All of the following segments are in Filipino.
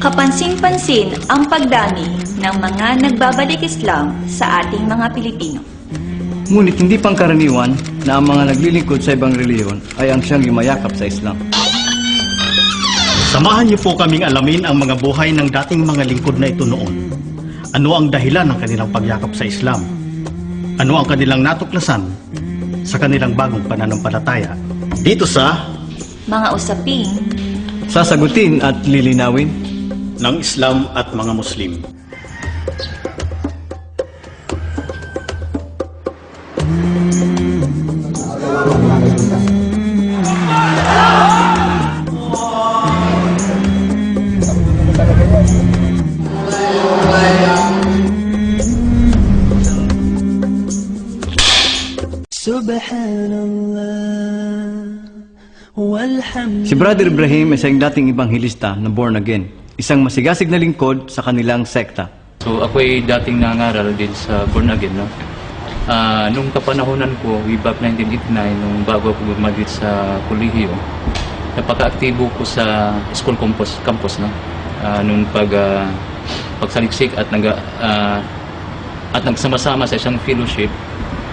Kapansin-pansin ang pagdami ng mga nagbabalik Islam sa ating mga Pilipino. Ngunit hindi pangkaraniwan na ang mga naglilingkod sa ibang reliyon ay ang siyang yumayakap sa Islam. Samahan niyo po kaming alamin ang mga buhay ng dating mga lingkod na ito noon. Ano ang dahilan ng kanilang pagyakap sa Islam? Ano ang kanilang natuklasan sa kanilang bagong pananampalataya? Dito sa Mga usaping Sasagutin at lilinawin ng Islam at mga Muslim. Si Brother Ibrahim ay isang dating ibanghilista na born again, isang masigasig na lingkod sa kanilang sekta. So ako ay dating nangaral din sa born again, no? Nung kapanahonan ko, way back 1989, nung bago ako gumalit sa kolehiyo, napaka-aktibo ko sa school campus, no? Nung pagsaliksik at nagsama-sama sa isang fellowship.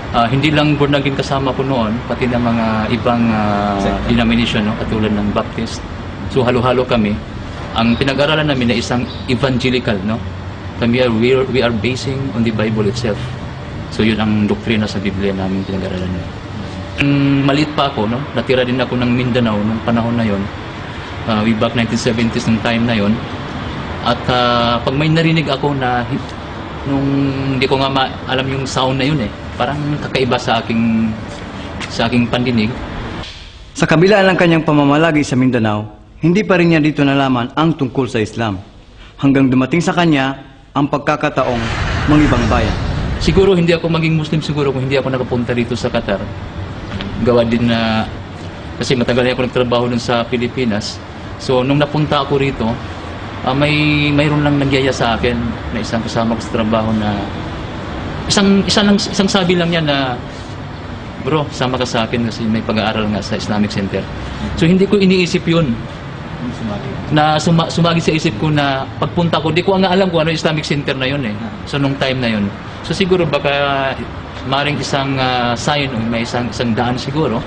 Hindi lang born again kasama ko noon, pati ng mga ibang denomination, no? Katulad ng Baptist. So halo-halo kami. Ang pinag-aralan namin na isang evangelical, no? We are basing on the Bible itself. So yun ang doktrina sa Biblia namin pinag-aralan. Maliit pa ako, no? Natira din ako ng Mindanao nung panahon na yon. Way back 1970s nung time na yon. At pag may narinig ako na nung hindi ko nga alam yung sound na yun, parang kakaiba sa aking pandinig. Sa kabila ng kanyang pamamalagi sa Mindanao, hindi pa rin niya dito nalaman ang tungkol sa Islam. Hanggang dumating sa kanya ang pagkakataong mangibang bayan. Siguro hindi ako maging Muslim siguro kung hindi ako nakapunta dito sa Qatar. Gawa din na kasi matagal na ako nagtrabaho dun sa Pilipinas. So nung napunta ako rito, mayroon lang nagyaya sa akin na isang kasama ko sa trabaho na isang sabi lang niya na, bro, sama ka sa akin kasi may pag-aaral nga sa Islamic Center. So hindi ko iniisip yun. Na sumagi sa isip ko na pagpunta ko, di ko nga alam kung ano Islamic Center na yun. So nung time na yun. So siguro baka maring isang sign o may isang daan siguro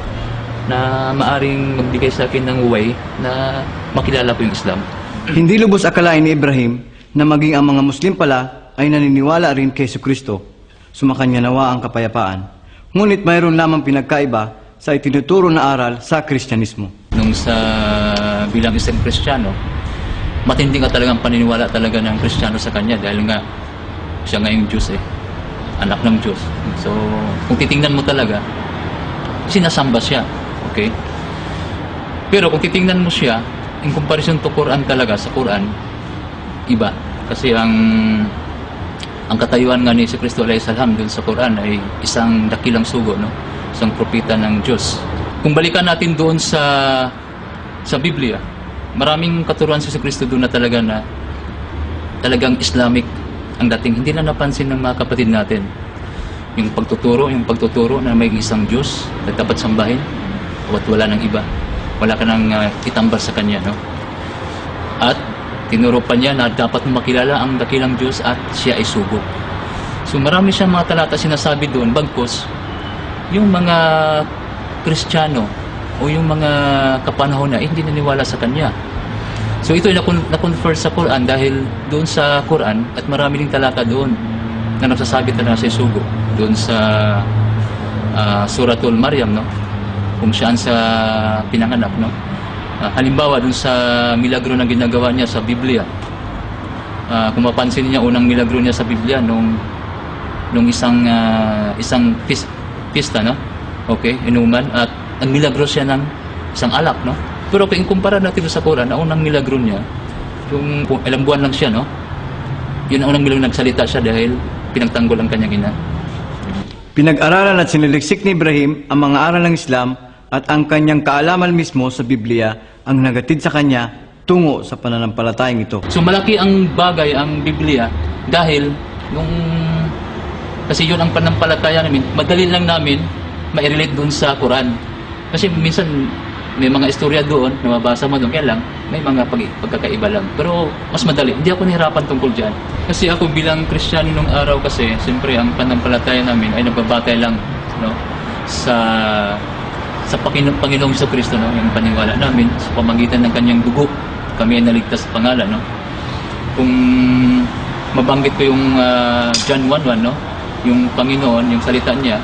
na maaring magbigay sa akin ng way na makilala ko yung Islam. Hindi lubos akalain ni Ibrahim na maging ang mga Muslim pala ay naniniwala rin kay Jesucristo. Sumakanya nawa ang kapayapaan. Ngunit mayroon lamang pinagkaiba sa itinuturo na aral sa Kristyanismo. Nung bilang isang Kristiyano, matindi nga talagang paniniwala talaga ng Kristiyano sa kanya dahil nga siya nga yung Diyos anak ng Diyos. So kung titingnan mo talaga, sinasamba siya, okay? Pero kung titingnan mo siya in comparison to Quran talaga, sa Quran iba kasi ang katayuan nga ni Jesucristo alayhi salam dun sa Quran ay isang dakilang sugo, no? Isang propeta ng Diyos. Kung balikan natin doon sa Biblia, maraming katuruan si Jesucristo doon na talagang Islamic ang dating. Hindi na napansin ng mga kapatid natin. Yung pagtuturo na may isang Diyos na dapat sambahin at wala ng iba. Wala ka nang itambal sa Kanya, no? At tinuro pa niya na dapat makilala ang dakilang Diyos at siya ay sugo. So marami siyang mga talata sinasabi doon, bagkus yung mga Kristiyano o yung mga kapanahon na hindi naniwala sa Kanya. So ito ay na-convert sa Quran dahil doon sa Quran at marami ding talata doon na nagsasabi talaga sa sugo. Doon sa Suratul Maryam, no? Kung saan sa pinanganak, no? Halimbawa dun sa milagro na ginagawa niya sa Biblia. Kung mapansin niya, unang milagro niya sa Biblia nung isang pista, no? Okay, inuman, at ang milagro siya ng isang alak, no? Pero kung ikumpara natin sa Quran, ang unang milagro niya, yung ilang buwan lang siya, no? Yun ang unang milagro, nagsalita siya dahil pinagtanggol ang kanyang ina. Pinag-aralan at siniliksik ni Ibrahim ang mga aral ng Islam at ang kanyang kaalaman mismo sa Biblia ang nagatid sa kanya tungo sa pananampalatayang ito. So malaki ang bagay ang Biblia dahil kasi yun ang pananampalataya namin, madali lang namin ma-relate doon sa Quran. Kasi minsan may mga istorya doon na mabasa mo doon, kaya lang may mga pagkakaiba lang. Pero mas madali. Hindi ako nahirapan tungkol dyan. Kasi ako bilang Kristiyano nung araw kasi, siyempre ang pananampalataya namin ay nagbabatay lang, no, sa Panginoong Jesucristo, no, yung paniwala namin sa pamagitan ng kanyang dugo. Kami ay naligtas sa pangalan, no. Kung mabanggit ko yung John 1:1, no, yung Panginoon, yung salita niya,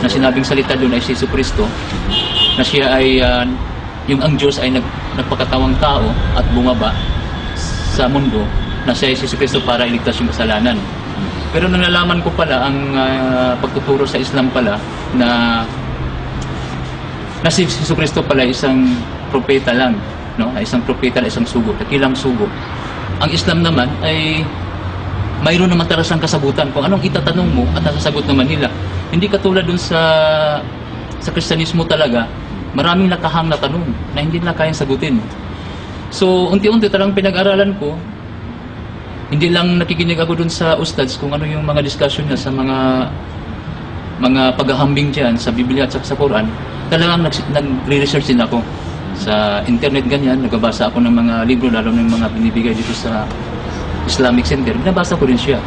na sinabing salita doon ay si Jesucristo, na siya ay yung ang Diyos ay nagpakatawang tao at bumaba sa mundo, na siya ay si Jesucristo para iligtas yung kasalanan. Pero nung nalaman ko pala ang pagtuturo sa Islam pala na si Jesucristo pala isang propeta lang, no? Isang propeta, isang sugo, dakilang sugo. Ang Islam naman ay mayroon naman tarasang kasagutan kung anong itatanong mo at nasasagot naman nila. Hindi katulad dun sa Kristyanismo talaga, maraming nakahang na tanong na hindi nila kayang sagutin. So, unti-unti talagang pinag-aralan ko. Hindi lang nakikinig ako dun sa ustads kung ano yung mga discussion niya sa mga paghahambing dyan sa Biblia at sa Quran. Talagang nagre-research din ako sa internet ganyan. Nagbabasa ako ng mga libro, lalo ng mga binibigay dito sa Islamic Center. Binabasa ko rin siya.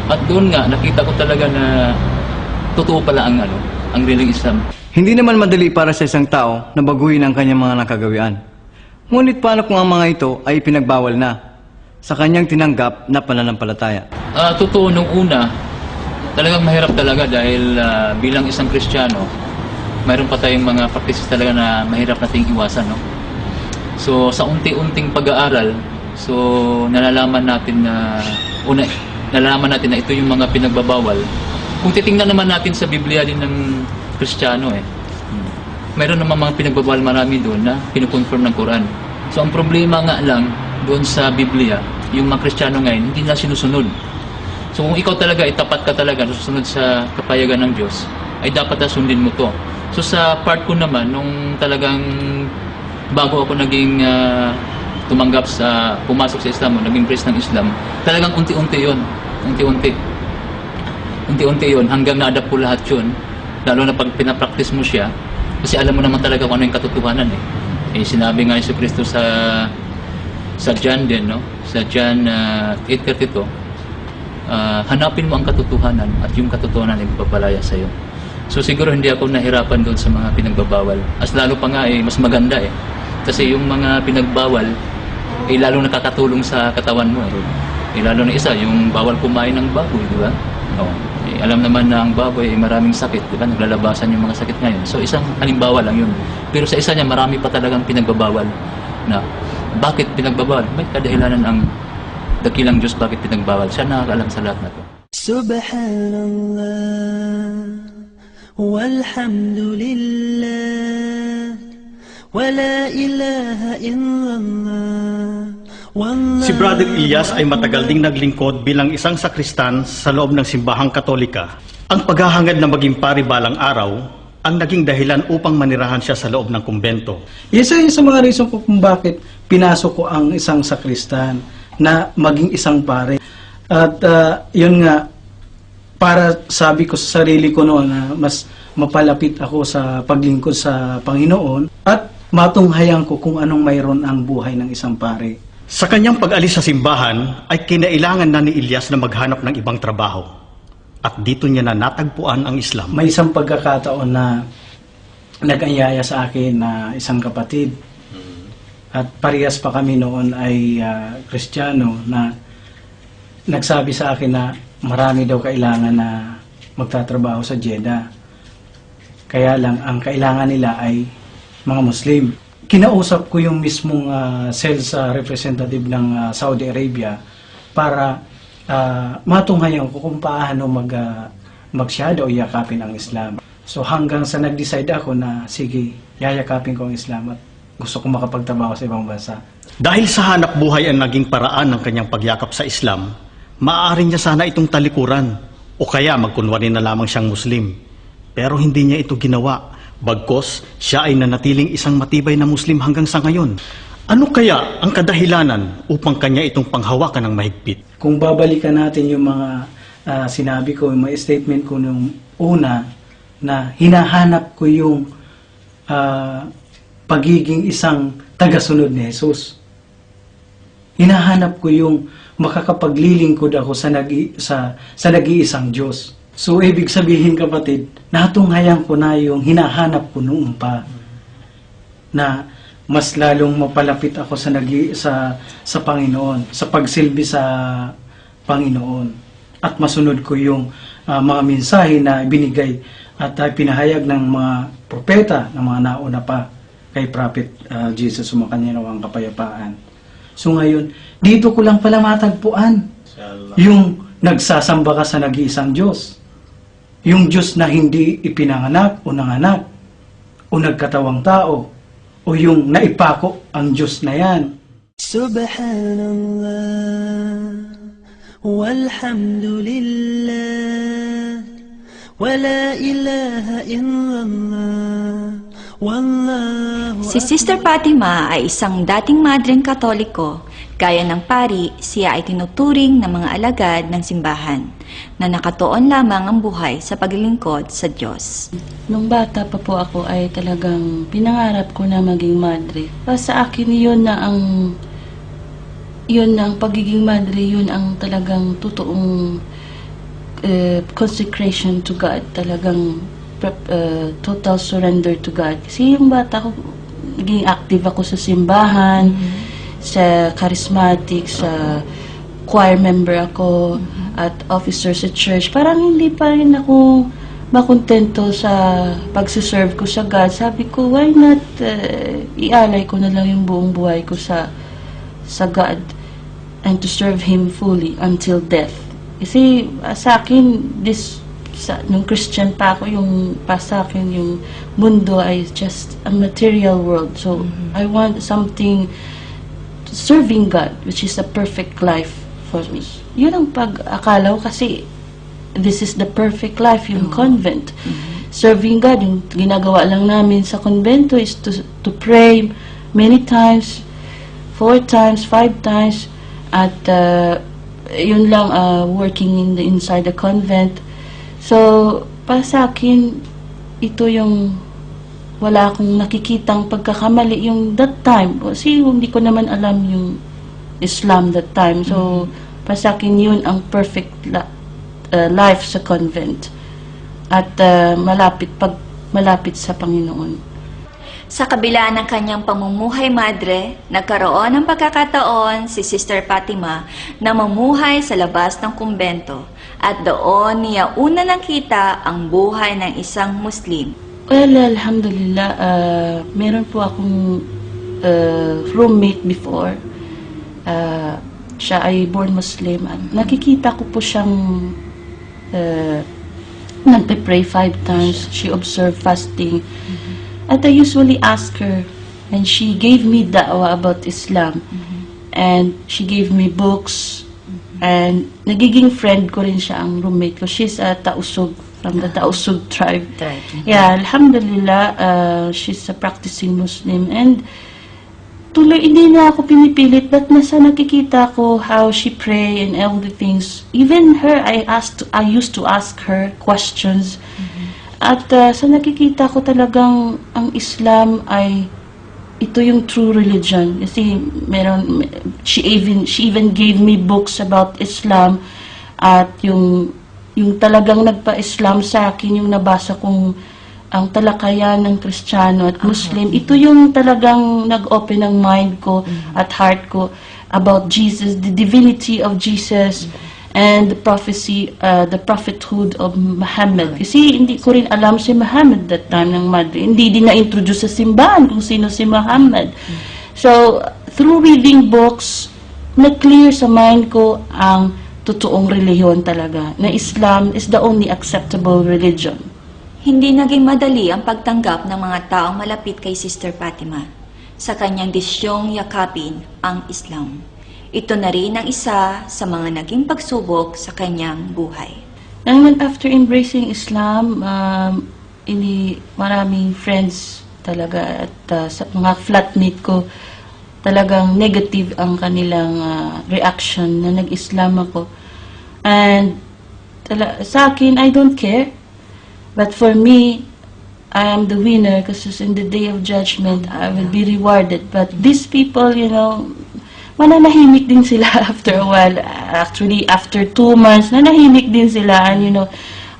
At doon nga, nakita ko talaga na totoo pala ang real Islam. Hindi naman madali para sa isang tao na baguhin ang kanyang mga nakagawian. Ngunit paano kung ang mga ito ay pinagbawal na sa kanyang tinanggap na pananampalataya? Totoo, nung una, talagang mahirap talaga dahil bilang isang Kristiyano, mayroon pa tayong mga practices talaga na mahirap nating iwasan, no? So, sa unti-unting pag-aaral, so nalalaman natin na ito yung mga pinagbabawal. Kung titingnan naman natin sa Biblia din ng Kristiyano, mayroon naman mga pinagbabawal marami doon na kinukonfirm ng Quran. So ang problema nga lang doon sa Biblia, yung mga Kristiyano ngayon hindi na sinusunod. So kung ikaw talaga ay tapat ka talaga susunod sa kapayagan ng Diyos, ay dapat na sundin mo to. So sa part ko naman, nung talagang bago ako naging tumanggap pumasok sa Islam, naging priest ng Islam, talagang unti-unti yun. Unti-unti yun, hanggang na-adapt ko lahat yun. Lalo na pag pinapractice mo siya, kasi alam mo naman talaga kung ano yung katotohanan eh. Sinabi nga Yesu Cristo sa John din, no? Sa John 8:32, hanapin mo ang katotohanan at yung katotohanan ay magpapalaya sa iyo. So siguro hindi ako nahirapan doon sa mga pinagbabawal. As lalo pa nga mas maganda eh. Kasi yung mga pinagbawal lalo nakakatulong sa katawan mo eh. Lalo na isa, yung bawal kumain ng baboy, di ba? Oh. Alam naman na ang baboy maraming sakit, di ba? Naglalabasan yung mga sakit ngayon. So isang halimbawa lang yun. Pero sa isa niya, marami pa talagang pinagbabawal. Na bakit pinagbabawal? May kadahilanan ang dakilang Diyos bakit pinagbawal. Siya nakakaalam sa lahat na to. Subhanallah walhamdulillah wala ilaha illallah. Si Brother Ilyas ay matagal ding naglingkod bilang isang sakristan sa loob ng simbahang Katolika. Ang paghahangad na maging pari balang araw ang naging dahilan upang manirahan siya sa loob ng kumbento. Isa yun sa mga reason ko kung bakit pinasok ko ang isang sakristan na maging isang pare. At yun nga, para sabi ko sa sarili ko noon na mas mapalapit ako sa paglingkod sa Panginoon at matunghayan ko kung anong mayroon ang buhay ng isang pare. Sa kanyang pag-alis sa simbahan ay kinailangan na ni Ilyas na maghanap ng ibang trabaho. At dito niya na natagpuan ang Islam. May isang pagkakataon na nag-anyaya sa akin na isang kapatid. At parehas pa kami noon ay Kristiyano na nagsabi sa akin na marami daw kailangan na magtatrabaho sa Jeddah. Kaya lang, ang kailangan nila ay mga Muslim. Kinausap ko yung mismong sales representative ng Saudi Arabia para matunghayan ko kung paano magsyado o yakapin ang Islam. So hanggang sa nag-decide ako na sige, yayakapin ko ang Islam at gusto ko makapagtrabaho sa ibang bansa. Dahil sa hanap buhay ang naging paraan ng kanyang pagyakap sa Islam, maaari niya sana itong talikuran o kaya magkunwari na lamang siyang Muslim. Pero hindi niya ito ginawa. Bagkos, siya ay nanatiling isang matibay na Muslim hanggang sa ngayon. Ano kaya ang kadahilanan upang kanya itong panghawakan ng mahigpit? Kung babalikan natin yung mga sinabi ko, yung mga statement ko nung una, na hinahanap ko yung pagiging isang tagasunod ni Jesus. hinahanap ko yung makakapaglilingkod ako sa nag-iisang Diyos. So, ibig sabihin, kapatid, natunghayan ko na yung hinahanap ko noon pa, na mas lalong mapalapit ako sa Panginoon, sa pagsilbi sa Panginoon, at masunod ko yung mga mensahe na ibinigay at pinahayag ng mga propeta, ng mga nauna pa kay Prophet Jesus, sumakanya nawang kapayapaan. So ngayon, dito ko lang pala matagpuan yung nagsasamba ka sa nag-iisang Diyos. Yung Diyos na hindi ipinanganak o nanganak o nagkatawang tao o yung naipako ang Diyos na yan. Subhanallah walhamdulillah wala ilaha illallah wallahu. Si Sister Fatima ay isang dating madreng Katoliko. Gaya ng pari, siya ay tinuturing ng mga alagad ng simbahan na nakatuon lamang ang buhay sa paglilingkod sa Diyos. Nung bata pa po ako ay talagang pinangarap ko na maging madre. Sa akin yun na ang pagiging madre, yun ang talagang totoong consecration to God, talagang total surrender to God. Kasi yung bata ko, naging active ako sa simbahan, sa charismatic, sa choir member ako, at officer sa church. Parang hindi pa rin ako makontento sa pagsiserve ko sa God. Sabi ko, why not ialay ko na lang yung buong buhay ko sa God and to serve Him fully until death. Kasi sa akin, nung Christian pa ako, sa akin, yung mundo ay just a material world. So, I want something serving God, which is a perfect life for me. Yun ang pag-akala ko kasi this is the perfect life, yung convent. Serving God, yung ginagawa lang namin sa konbento is to pray many times, 4 times, 5 times, at yun lang, working inside the convent. So, para sa akin, ito yung wala akong nakikitang pagkakamali yung that time. Kasi hindi ko naman alam yung Islam that time. So, para sa akin yun ang perfect life sa convent. At malapit sa Panginoon. Sa kabila ng kanyang pamumuhay madre, nagkaroon ng pagkakataon si Sister Fatima na mamuhay sa labas ng kumbento at doon niya una nakita ang buhay ng isang Muslim. Well, alhamdulillah, meron po akong roommate before. Siya ay born Muslim. Nakikita ko po siyang nagpe-pray 5 times. She observed fasting. At I usually ask her, and she gave me da'wah about Islam. And she gave me books. And nagiging friend ko rin siya, ang roommate ko. She's a Tausug, from the Tausug tribe. Yeah, alhamdulillah, she's a practicing Muslim. And tuloy, hindi na ako pinipilit, but nasa nakikita ko how she pray and all the things. Even her, I used to ask her questions. At sa nakikita ko talagang ang Islam ay ito yung true religion. Kasi she even gave me books about Islam, at yung talagang nagpa-Islam sa akin, yung nabasa kong ang talakayan ng Kristiyano at Muslim. Ito yung talagang nag-open ng mind ko at heart ko about Jesus, the divinity of Jesus, and the prophecy, the prophethood of Muhammad. Kasi hindi ko rin alam si Muhammad that time ng madre. Hindi din na-introduce sa simbahan kung sino si Muhammad. So, through reading books, na-clear sa mind ko ang totoong relihiyon talaga, na Islam is the only acceptable religion. Hindi naging madali ang pagtanggap ng mga taong malapit kay Sister Fatima sa kanyang disyong yakapin ang Islam. Ito na rin ang isa sa mga naging pagsubok sa kanyang buhay. And after embracing Islam, maraming friends talaga, at sa mga flatmate ko, talagang negative ang kanilang reaction na nag-Islam ako. And sa akin, I don't care. But for me, I am the winner because in the day of judgment, I will be rewarded. But these people, mananahimik din sila after a while. Actually, after 2 months, nanahimik din sila. And,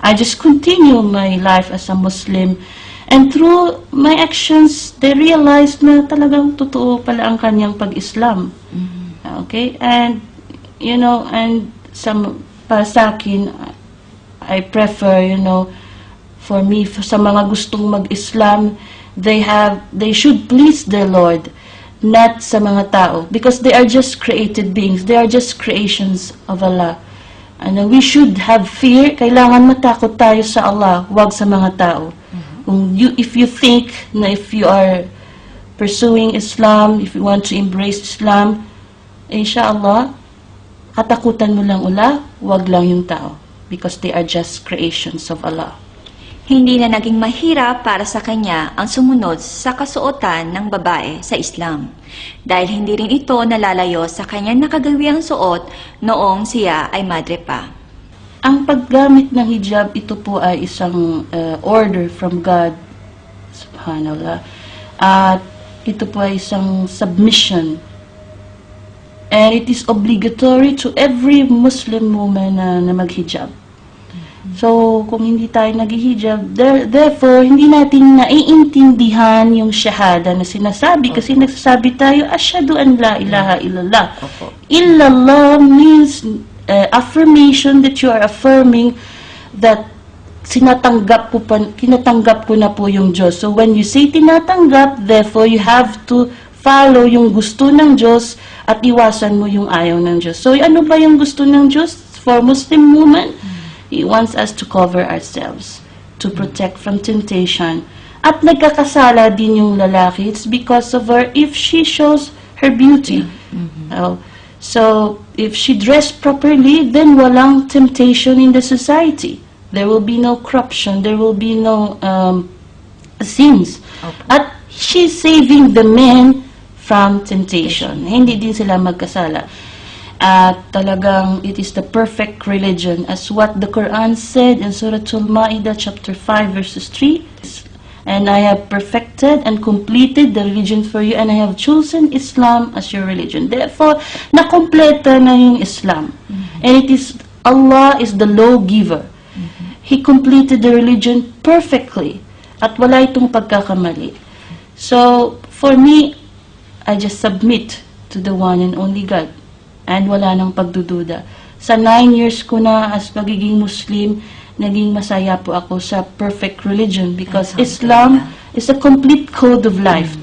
I just continue my life as a Muslim. And through my actions, they realized na talagang totoo pala ang kanyang pag-Islam. Okay? And, and para sa akin, I prefer, for me, sa mga gustong mag-Islam, they should please their Lord, not sa mga tao, because they are just created beings. They are just creations of Allah. And we should have fear. Kailangan matakot tayo sa Allah, wag sa mga tao. If you think na if you are pursuing Islam, if you want to embrace Islam, inshallah, katakutan mo lang wag lang yung tao, because they are just creations of Allah. Hindi na naging mahirap para sa kanya ang sumunod sa kasuotan ng babae sa Islam, dahil hindi rin ito nalalayo sa kanyang nakagawiang suot noong siya ay madre pa. Ang paggamit ng hijab, ito po ay isang order from God, subhanallah. At ito po ay isang submission. And it is obligatory to every Muslim woman na maghijab. So, kung hindi tayo naghihijab, therefore, hindi natin naiintindihan yung shahada na sinasabi. Kasi nagsasabi tayo, Ashhadu an la ilaha illallah. Illallah means affirmation that you are affirming that kinatanggap ko na po yung Diyos. So, when you say tinatanggap, therefore, you have to follow yung gusto ng Diyos at iwasan mo yung ayaw ng Diyos. So, ano ba yung gusto ng Diyos for Muslim woman? He wants us to cover ourselves, to protect from temptation. At nagkakasala din yung lalaki. It's because of her, if she shows her beauty. So, if she dressed properly, then walang temptation in the society. There will be no corruption. There will be no sins. At she's saving the men from temptation. Hindi din sila magkasala. At talagang it is the perfect religion, as what the Quran said in Surah Al-Ma'idah chapter 5 verses 3. And I have perfected and completed the religion for you, and I have chosen Islam as your religion. Therefore, nakompleta na yung Islam. And it is, Allah is the lawgiver. He completed the religion perfectly. At wala itong pagkakamali. So, for me, I just submit to the one and only God. And wala nang pagdududa. Sa 9 years ko na as pagiging Muslim, naging masaya po ako sa perfect religion, because Islam is a complete code of life.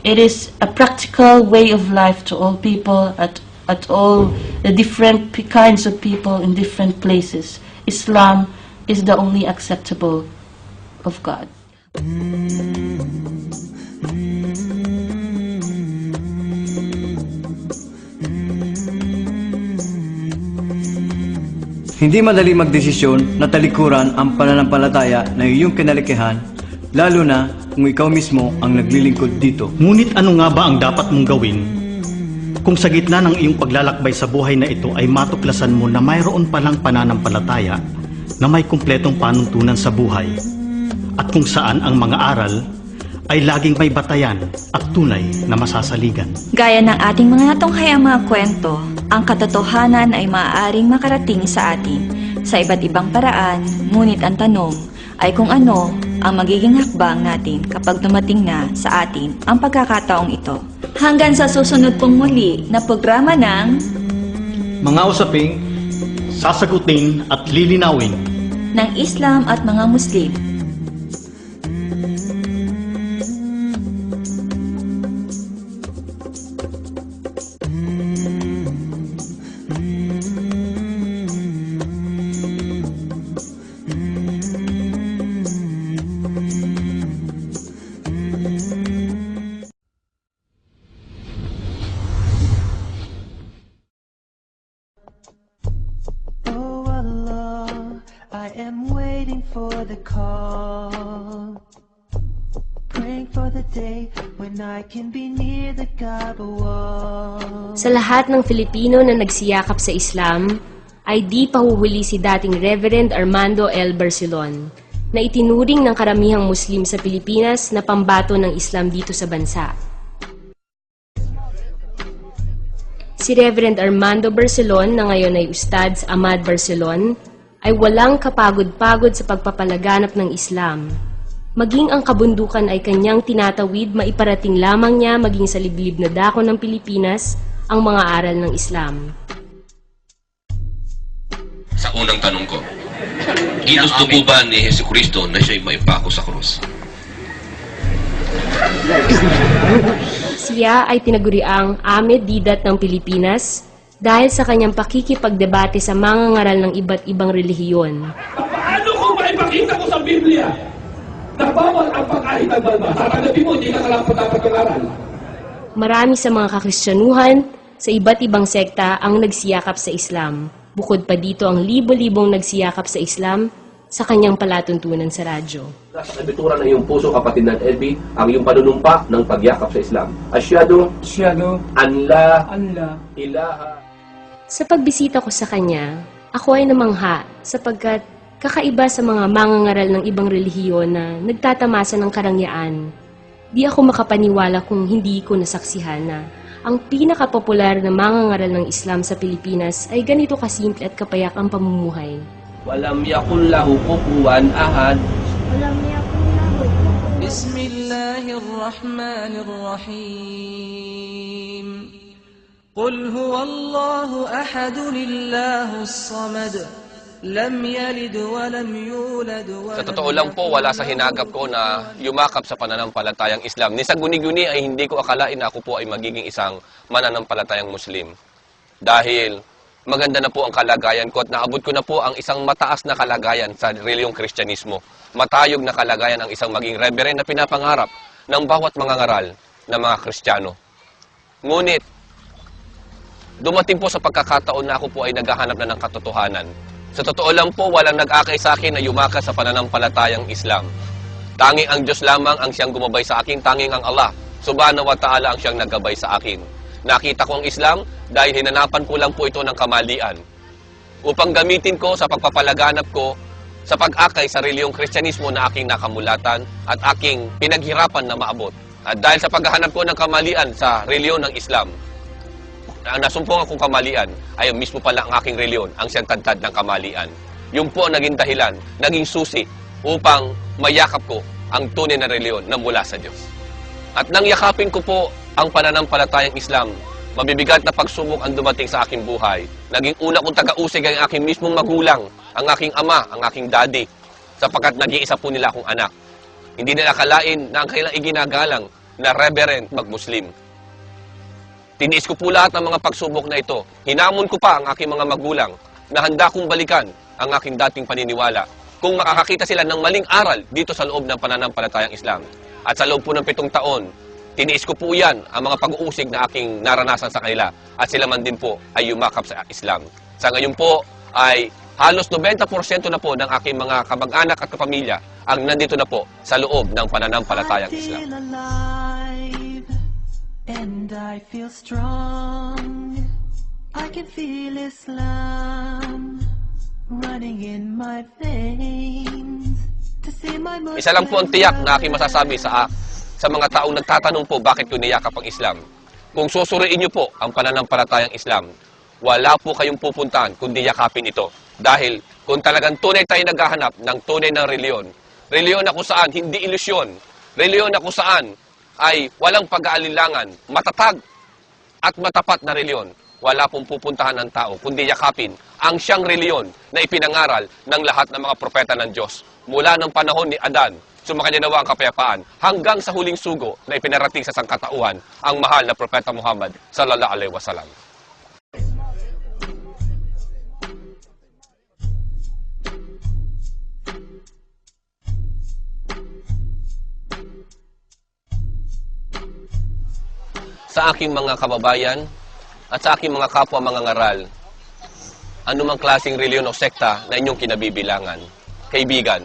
It is a practical way of life to all people, at all the different kinds of people in different places. Islam is the only acceptable of God. Hindi madali magdesisyon na talikuran ang pananampalataya na iyong kinalikihan, lalo na kung ikaw mismo ang naglilingkod dito. Ngunit ano nga ba ang dapat mong gawin kung sa gitna ng iyong paglalakbay sa buhay na ito ay matuklasan mo na mayroon palang pananampalataya na may kumpletong panuntunan sa buhay, at kung saan ang mga aral ay laging may batayan at tunay na masasaligan? Gaya ng ating mga natunghayang mga kwento, ang katotohanan ay maaaring makarating sa atin sa iba't ibang paraan, ngunit ang tanong ay kung ano ang magiging hakbang natin kapag dumating na sa atin ang pagkakataong ito. Hanggang sa susunod pong muli na programa ng Mga usaping Sasagutin at lilinawin ng Islam at mga Muslim. Oh Allah, I am waiting for the call, praying for the day when I can be near the Kaaba wall. Sa lahat ng Filipino na nagsiyakap sa Islam, ay di pahuhuli si dating Reverend Armando L. Barcelon, na itinuring ng karamihang Muslim sa Pilipinas na pambato ng Islam dito sa bansa. Si Reverend Armando Barcelon, na ngayon ay Ustads Ahmad Barcelon, ay walang kapagod-pagod sa pagpapalaganap ng Islam. Maging ang kabundukan ay kanyang tinatawid, maiparating lamang niya maging sa liblib na dako ng Pilipinas ang mga aral ng Islam. Sa unang tanong ko, ginusto po ba ni Jesucristo na siya'y maipako sa krus? Siya ay tinaguriang Ahmed Didat ng Pilipinas dahil sa kanyang pakikipagdebate sa mga ngaral ng iba't ibang relihiyon. Paano kung maipakita ko sa Biblia na bawal ang pag-ahit ng balba? Tatanggapin mo, hindi ka dapat mag-aral. Marami sa mga kakristyanuhan sa iba't ibang sekta ang nagsiyakap sa Islam. Bukod pa dito ang libo-libong nagsiyakap sa Islam sa kanyang palatuntunan sa radyo. Sa kabituran ng iyong puso, kapatid ng Edby, ang iyong panunumpa ng pagyakap sa Islam. Asyhadu an la ilaha. Sa pagbisita ko sa kanya, ako ay namangha sapagkat kakaiba sa mga mangangaral ng ibang relihiyon na nagtatamasa ng karangyaan. Di ako makapaniwala kung hindi ko nasaksihan na ang pinakapopular na mangangaral ng Islam sa Pilipinas ay ganito kasimple at kapayak ang pamumuhay. Walam yakun lahu kufuwan ahad. Bismillahirrahmanirrahim. Qul huwallahu ahad, lillahus samad. Lam yalid wa lam yulad wa Sa totoo lang po, wala sa hinagap ko na yumakap sa pananampalatayang Islam. Ni sa guni-guni ay hindi ko akalain na ako po ay magiging isang mananampalatayang Muslim. Dahil maganda na po ang kalagayan ko at naabot ko na po ang isang mataas na kalagayan sa reliyong Kristyanismo. Matayog na kalagayan ang isang maging reverend na pinapangarap ng bawat mga ngaral na mga Kristiyano. Ngunit, dumating po sa pagkakataon na ako po ay naghahanap na ng katotohanan. Sa totoo lang po, walang nag-akay sa akin na yumakas sa pananampalatayang Islam. Tanging ang Diyos lamang ang siyang gumabay sa akin, tanging ang Allah, subhanahu wa ta'ala ang siyang naggabay sa akin. Nakita ko ang Islam dahil hinanapan ko lang po ito ng kamalian. Upang gamitin ko sa pagpapalaganap ko sa pag-akay sa reliyong Kristyanismo na aking nakamulatan at aking pinaghirapan na maabot. At dahil sa paghahanap ko ng kamalian sa reliyon ng Islam, ang nasumpong akong kamalian ay mismo pala ang aking reliyon, ang siyang tadtad ng kamalian. Yung po ang naging dahilan, naging susi upang mayakap ko ang tunay na reliyon na mula sa Diyos. At nang yakapin ko po ang pananampalatayang Islam, mabibigat na pagsubok ang dumating sa aking buhay. Naging una kong taga-usig ang aking mismong magulang, ang aking ama, ang aking daddy, sapagkat nag-iisa po nila akong anak. Hindi nila akalain na ang kailang iginagalang na reverend mag-Muslim. Tiniis ko po lahat ng mga pagsubok na ito. Hinamon ko pa ang aking mga magulang na handa kong balikan ang aking dating paniniwala kung makakakita sila ng maling aral dito sa loob ng pananampalatayang Islam. At sa loob po ng 7 taon, tiniis ko po yan ang mga pag-uusig na aking naranasan sa kanila at sila man din po ay yumakap sa Islam. Sa ngayon po ay halos 90% na po ng aking mga kamag-anak at kapamilya ang nandito na po sa loob ng pananampalatayang Islam. And I feel strong. I can feel Islam running in my veins. To see my Isa lang po ang tiyak na aking masasabi sa mga taong nagtatanong po bakit ko niyakap ang Islam. Kung susuriin niyo po ang pananampalatayang Islam, wala po kayong pupuntahan kundi yakapin ito. Dahil kung talagang tunay tayo naghahanap ng tunay na reliyon, reliyon na kung saan hindi ilusyon, reliyon na kung saan ay walang pag-aalinlangan, matatag at matapat na reliyon, wala pong pupuntahan ng tao, kundi yakapin ang siyang reliyon na ipinangaral ng lahat ng mga propeta ng Diyos. Mula ng panahon ni Adan, sumakanya nawa ang kapayapaan, hanggang sa huling sugo na ipinarating sa sangkatauhan, ang mahal na propeta Muhammad sallallahu alaihi wasallam. Sa aking mga kababayan at sa aking mga kapwa mga ngaral, anumang klaseng reliyon o sekta na inyong kinabibilangan, kaibigan,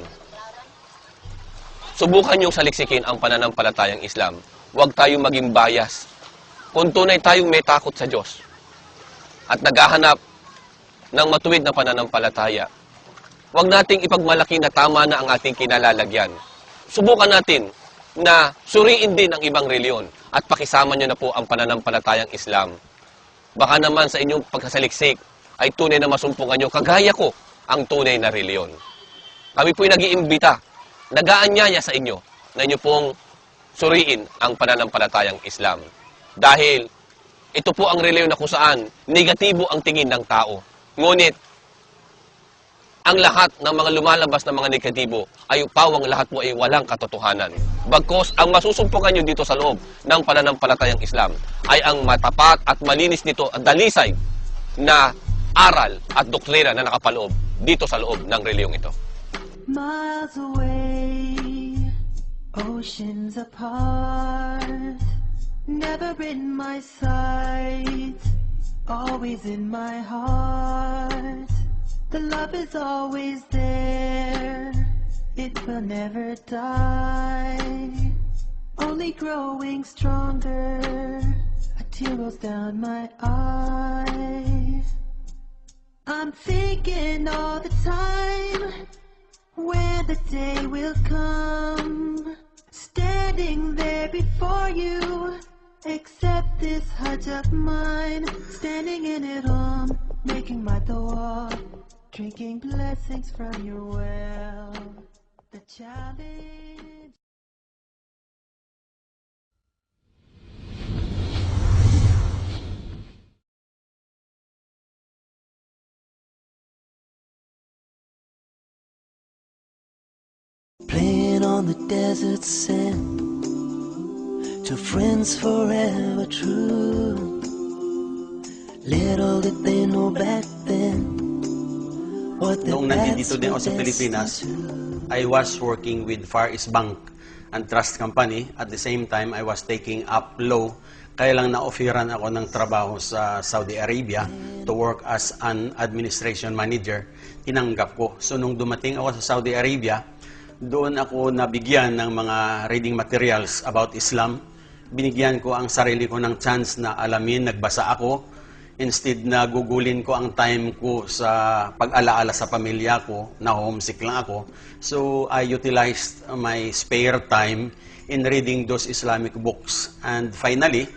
subukan niyong saliksikin ang pananampalatayang Islam. Huwag tayong maging bias. Kung tunay tayong may takot sa Diyos at naghahanap ng matuwid na pananampalataya, huwag nating ipagmalaki na tama na ang ating kinalalagyan. Subukan natin na suriin din ang ibang reliyon at pakisama nyo na po ang pananampalatayang Islam. Baka naman sa inyong pagkasaliksik ay tunay na masumpungan nyo, kagaya ko, ang tunay na reliyon. Kami po'y nag-iimbita, nag-aanyaya sa inyo na inyo pong suriin ang pananampalatayang Islam. Dahil ito po ang reliyon na kung saan negatibo ang tingin ng tao. Ngunit, ang lahat ng mga lumalabas na mga negatibo ay pawang lahat po ay walang katotohanan. Bagkos, ang masusumpungan nyo dito sa loob ng pananampalatayang Islam ay ang matapat at malinis nito at dalisay na aral at doktrina na nakapaloob dito sa loob ng reliyong ito. Miles away, oceans apart, never in my sight, always in my heart. The love is always there, it will never die, only growing stronger, a tear rolls down my eye. I'm thinking all the time when the day will come, standing there before you, accept this hut of mine, standing in it all, making my door, drinking blessings from your well, the challenge. Playing on the desert sand, two friends forever true. Little did they know back then what the Noong nandito din ako sa Pilipinas, I was working with Far East Bank and Trust Company. At the same time, I was taking up law. Kaya lang na-offeran ako ng trabaho sa Saudi Arabia to work as an administration manager. Tinanggap ko. So nung dumating ako sa Saudi Arabia, doon ako nabigyan ng mga reading materials about Islam. Binigyan ko ang sarili ko ng chance na alamin, nagbasa ako. Instead na gugulin ko ang time ko sa pag-alaala sa pamilya ko, na homesick lang ako. So I utilized my spare time in reading those Islamic books. And finally,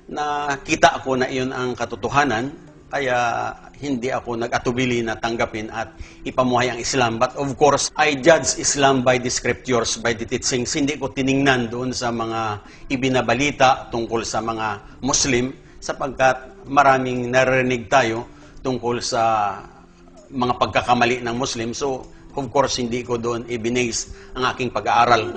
nakita ko na iyon ang katotohanan, kaya hindi ako nag-atubili na tanggapin at ipamuhay ang Islam. But of course, I judge Islam by the scriptures, by the teachings. Hindi ko tiningnan doon sa mga ibinabalita tungkol sa mga Muslim, sapagkat maraming narinig tayo tungkol sa mga pagkakamali ng Muslim. So, of course, hindi ko doon ibinase ang aking pag-aaral.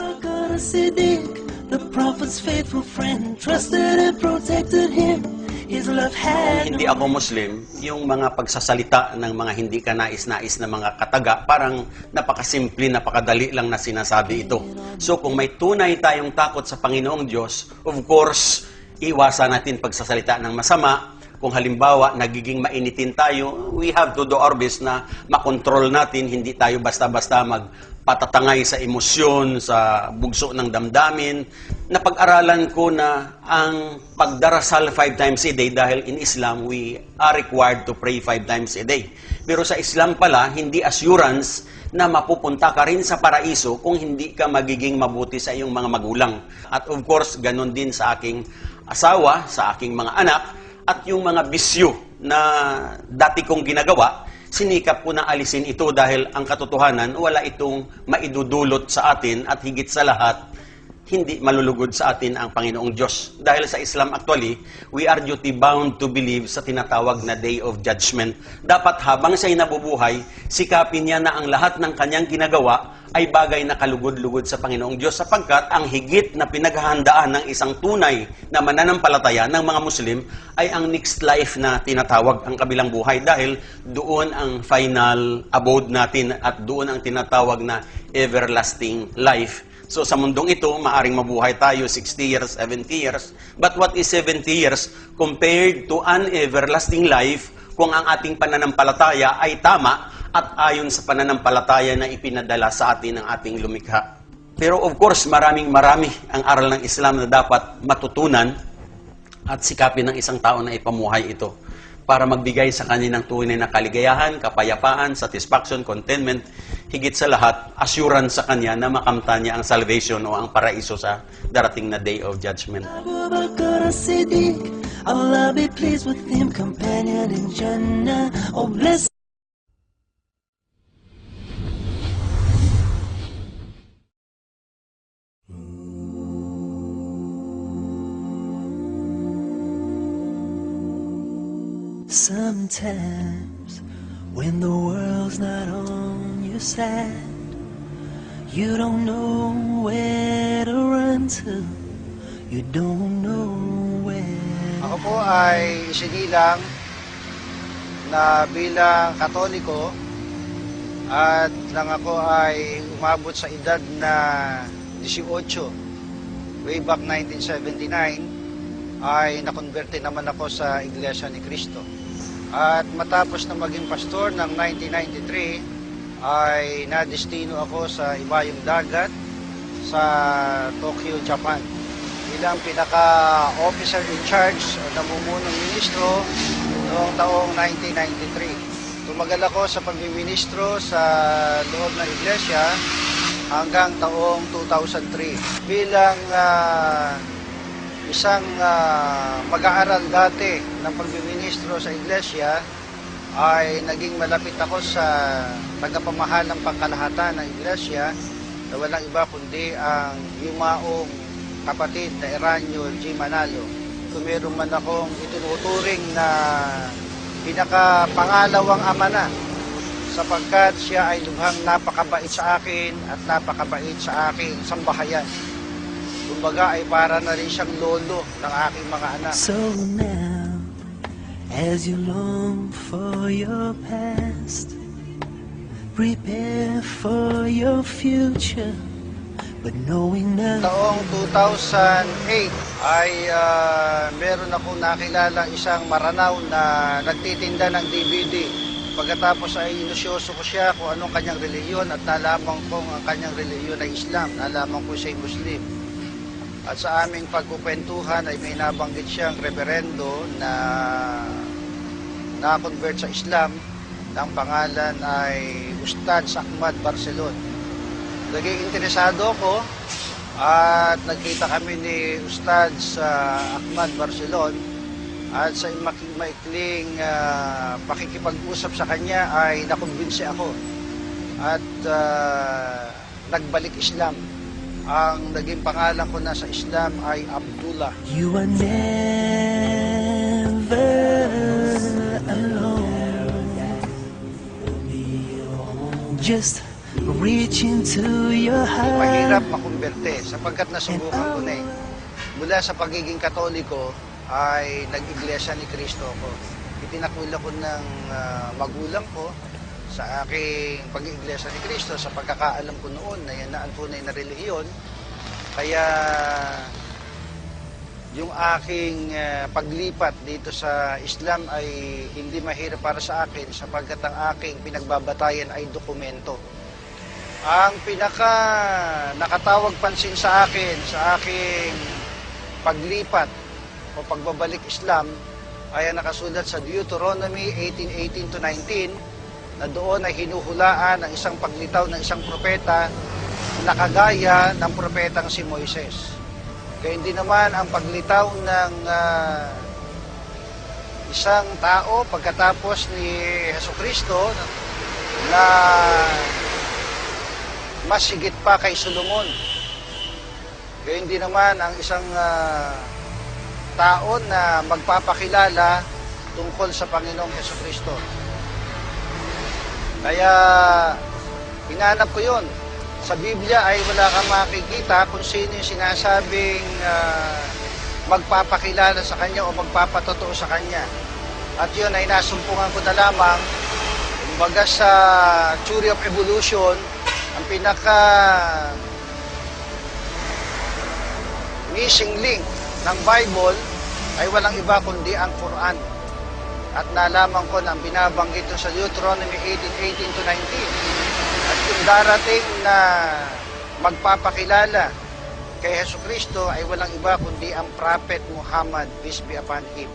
The prophet's faithful friend, trusted and protected him. His love had Hindi ako Muslim, yung mga pagsasalita ng mga hindi ka nais-nais na mga kataga, parang napakasimple, napakadali lang na sinasabi ito. So kung may tunay tayong takot sa Panginoong Diyos, of course, iwasan natin pagsasalita ng masama. Kung halimbawa, nagiging mainitin tayo, we have to do our best na makontrol natin, hindi tayo basta-basta magpatatangay sa emosyon, sa bugso ng damdamin. Napag-aralan ko na ang pagdarasal 5 times a day, dahil in Islam, we are required to pray 5 times a day. Pero sa Islam pala, hindi assurance na mapupunta ka rin sa paraiso kung hindi ka magiging mabuti sa iyong mga magulang. At of course, ganun din sa aking asawa, sa aking mga anak, at yung mga bisyo na dati kong ginagawa, sinikap ko na alisin ito dahil ang katotohanan, wala itong maidudulot sa atin at higit sa lahat, hindi malulugod sa atin ang Panginoong Diyos. Dahil sa Islam actually, we are duty bound to believe sa tinatawag na Day of Judgment. Dapat habang siya'y nabubuhay, sikapin niya na ang lahat ng kanyang ginagawa ay bagay na kalugod-lugod sa Panginoong Diyos, sapagkat ang higit na pinaghahandaan ng isang tunay na mananampalataya ng mga Muslim ay ang next life na tinatawag, ang kabilang buhay, dahil doon ang final abode natin at doon ang tinatawag na everlasting life. So sa mundong ito, maaring mabuhay tayo 60 years, 70 years. But what is 70 years compared to an everlasting life kung ang ating pananampalataya ay tama at ayon sa pananampalataya na ipinadala sa atin ng ating lumikha? Pero of course, marami ang aral ng Islam na dapat matutunan at sikapin ng isang tao na ipamuhay ito para magbigay sa kanya ng tunay na kaligayahan, kapayapaan, satisfaction, contentment. higit sa lahat, assurance sa kanya na makamta niya ang salvation o ang paraiso sa darating na day of judgment. Allah be pleased with him, companion in Jannah. Oh, bless. Sometimes, when the world's not on your side, you don't know where to run to. You don't know where. Ako po ay isinilang na bilang Katoliko at nang ako ay umabot sa edad na 18, way back 1979, ay nakonverte naman ako sa Iglesia ni Cristo. At matapos na maging pastor ng 1993, ay nadestino ako sa Ibayong Dagat sa Tokyo, Japan. Bilang pinaka-officer in charge o namumunong ministro noong taong 1993. Tumagal ako sa pagmiministro sa loob ng iglesia hanggang taong 2003. Bilang isang mag-aaral dati ng pagmiministro sa iglesia, ay naging malapit ako sa tagapamahalang pangkalahatan ng iglesia na walang iba kundi ang yumaong kapatid na Eranio G. Manalo. Kung meron man akong itinuturing na pinakapangalawang ama na, sapagkat siya ay lubhang napakabait sa akin at napakabait sa aking sambahayan. Kumbaga ay para na rin siyang lolo ng aking mga anak. So now, as you long for your past, prepare for your future. But knowing now... Taong 2008 ay meron akong nakilala isang maranaw na nagtitinda ng DVD. Pagkatapos ay inosyoso ko siya kung anong kanyang reliyon at nalaman kong ang kanyang reliyon ay Islam. Nalaman ko siya ay Muslim. At sa aming pagkukwentuhan ay may nabanggit siyang reverendo na na-convert sa Islam. Ang pangalan ay Ustadz Ahmad Barcelon. Naging interesado ko at nagkita kami ni Ustadz Ahmad Barcelon at sa maikling pakikipag-usap sa kanya ay nakumbinsi ako at nagbalik Islam. Ang naging pangalan ko na sa Islam ay Abdullah. You are never alone. Just reach into your heart. Mahirap makumberte sapagkat nasubukan ko na eh. Mula sa pagiging Katoliko ay nag-iglesia ni Cristo ako. Itinakwil ako ng magulang ko sa aking pag-iglesia ni Cristo sa pagkakaalam ko noon na yan na ang tunay na relihiyon. Kaya yung aking paglipat dito sa Islam ay hindi mahirap para sa akin sapagkat ang aking pinagbabatayan ay dokumento. Ang pinaka nakatawag pansin sa akin sa aking paglipat o pagbabalik Islam ay nakasulat sa Deuteronomy 18:18-19 na doon ay hinuhulaan ang isang paglitaw ng isang propeta na kagaya ng propetang si Moises. Kaya hindi naman ang paglitaw ng isang tao pagkatapos ni Jesucristo na mas higit pa kay Solomon. Kaya hindi naman ang isang tao na magpapakilala tungkol sa Panginoong Jesucristo. Kaya hinanap ko yun. Sa Biblia ay wala kang makikita kung sino yung sinasabing magpapakilala sa Kanya o magpapatotoo sa Kanya. At yun ay nasumpungan ko na lamang, kumbaga sa theory of evolution, ang pinaka missing link ng Bible ay walang iba kundi ang Quran. At nalaman ko na ang binabanggit sa Deuteronomy 18:18-19 at yung darating na magpapakilala kay Jesucristo ay walang iba kundi ang Prophet Muhammad, peace be upon him.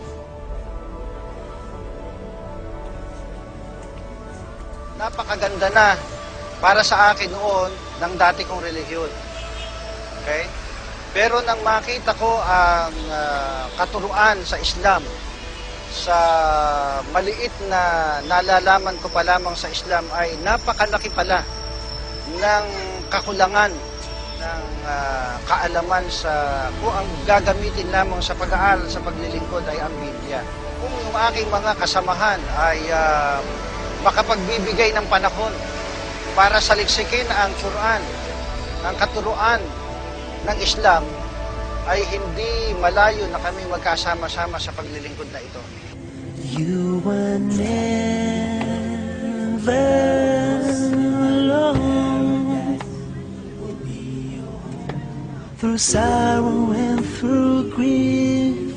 Napakaganda na para sa akin noon ng dati kong relihiyon. Okay? Pero nang makita ko ang katuruan sa Islam, sa maliit na nalalaman ko pa lamang sa Islam ay napakalaki pala ng kakulangan ng kaalaman sa kung ang gagamitin lamang sa pag-aaral sa paglilingkod ay ang Biblia. Kung yung aking mga kasamahan ay makapagbibigay ng panahon para saliksikin ang Quran, ang katuruan ng Islam, ay hindi malayo na kami magkasama-sama sa paglilingkod na ito. You were never alone. Through sorrow and through grief,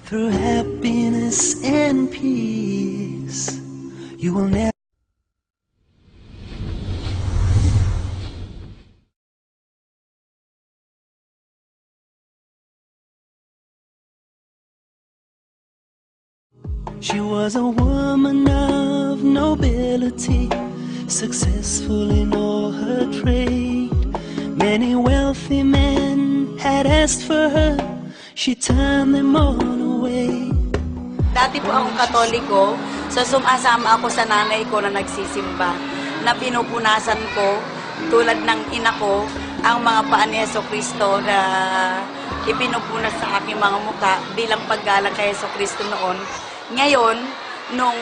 through happiness and peace, you will never. She was a woman of nobility, successful in all her trade. Many wealthy men had asked for her, she turned them all away. Dati po akong Katoliko, so sumasama ako sa nanay ko na nagsisimba, na pinupunasan ko, tulad ng ina ko, ang mga paa ni Jesucristo na ipinupunas sa aking mga muka bilang paggalang kay Jesucristo noon. Ngayon, nung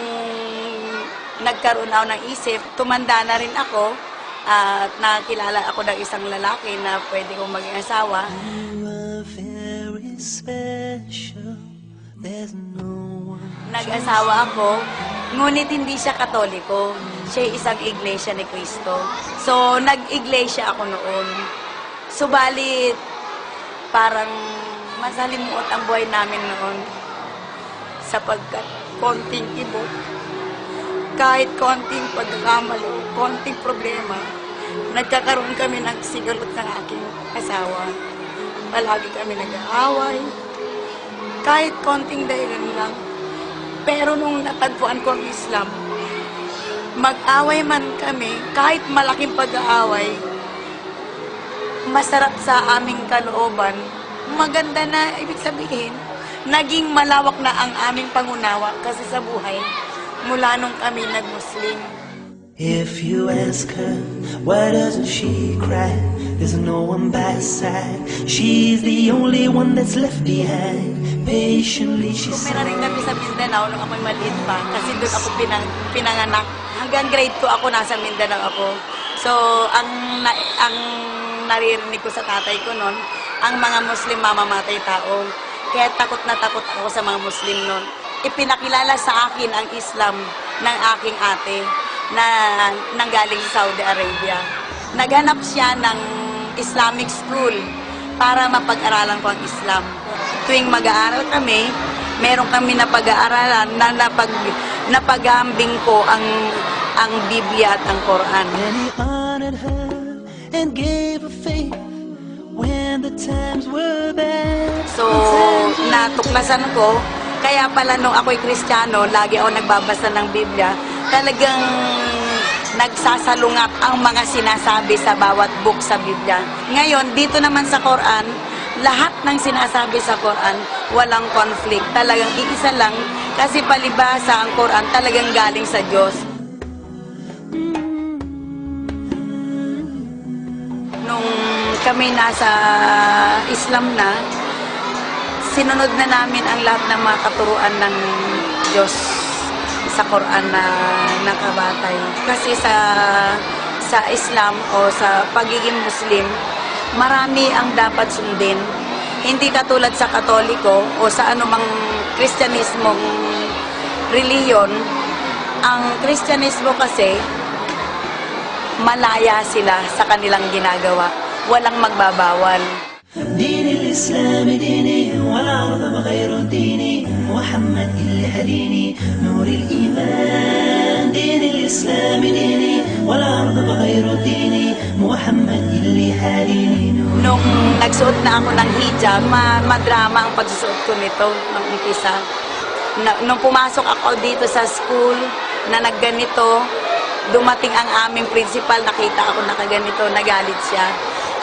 nagkaroon ako ng isip, tumanda na rin ako at nakilala ako ng isang lalaki na pwede kong maging asawa. Nag-asawa ako, ngunit hindi siya Katoliko. Siya isang iglesia ni Cristo. So, nag-iglesia ako noon. Subalit, parang masalimuot ang buhay namin noon. Sapagkat konting ibo, kahit konting pagkakamali, konting problema, nagkakaroon kami ng sigalot ng aking asawa. Palagi kami nag-aaway, kahit konting dahilan lang. Pero nung natagpuan ko ang Islam, mag-away man kami, kahit malaking pag-aaway, masarap sa aming kalooban. Maganda na, ibig sabihin, naging malawak na ang aming pangunawa kasi sa buhay mula nung kami nag-Muslim. If you ask her, why doesn't she cry? There's no one by her side. She's the only one that's left behind. Patiently she said. Tumira rin kami sa Mindanao nung ako'y maliit pa kasi doon ako pinanganak. Hanggang grade 2 ako, nasa Mindanao ako. So, ang naririnig ko sa tatay ko noon, ang mga Muslim mamamatay tao. Kaya takot na takot ako sa mga Muslim noon. Ipinakilala sa akin ang Islam ng aking ate na nanggaling sa Saudi Arabia. Naghanap siya ng Islamic school para mapag-aralan ko ang Islam. Tuwing mag-aaral kami, meron kami na pag-aaralan na napag-ambing ko ang Biblia at ang Quran. And he honored her and gave her faith when the times were bad. So, natuklasan ko, kaya pala nung ako'y Kristiyano, lagi ako nagbabasa ng Biblia, talagang nagsasalungat ang mga sinasabi sa bawat book sa Biblia. Ngayon, dito naman sa Quran, lahat ng sinasabi sa Quran, walang conflict. Talagang iisa lang, kasi palibhasa ang Quran talagang galing sa Diyos. Nung kami nasa Islam na, sinunod na namin ang lahat ng mga katuruan ng Diyos sa Quran na nakabatay. Kasi sa Islam o sa pagiging Muslim, marami ang dapat sundin. Hindi katulad sa Katoliko o sa anumang Kristyanismong reliyon. Ang Kristyanismo kasi, malaya sila sa kanilang ginagawa. Walang magbabawal. دين الإسلام ديني والعرض غير ديني محمد اللي هديني نور الإيمان دين الإسلام ديني والعرض غير ديني محمد اللي هديني Nung nagsuot na ako ng hijab, madrama ang pagsusuot ko nito nung umpisa. Nung pumasok ako dito sa school na nagganito, dumating ang aming principal, nakita ako nakaganito, nagalit siya.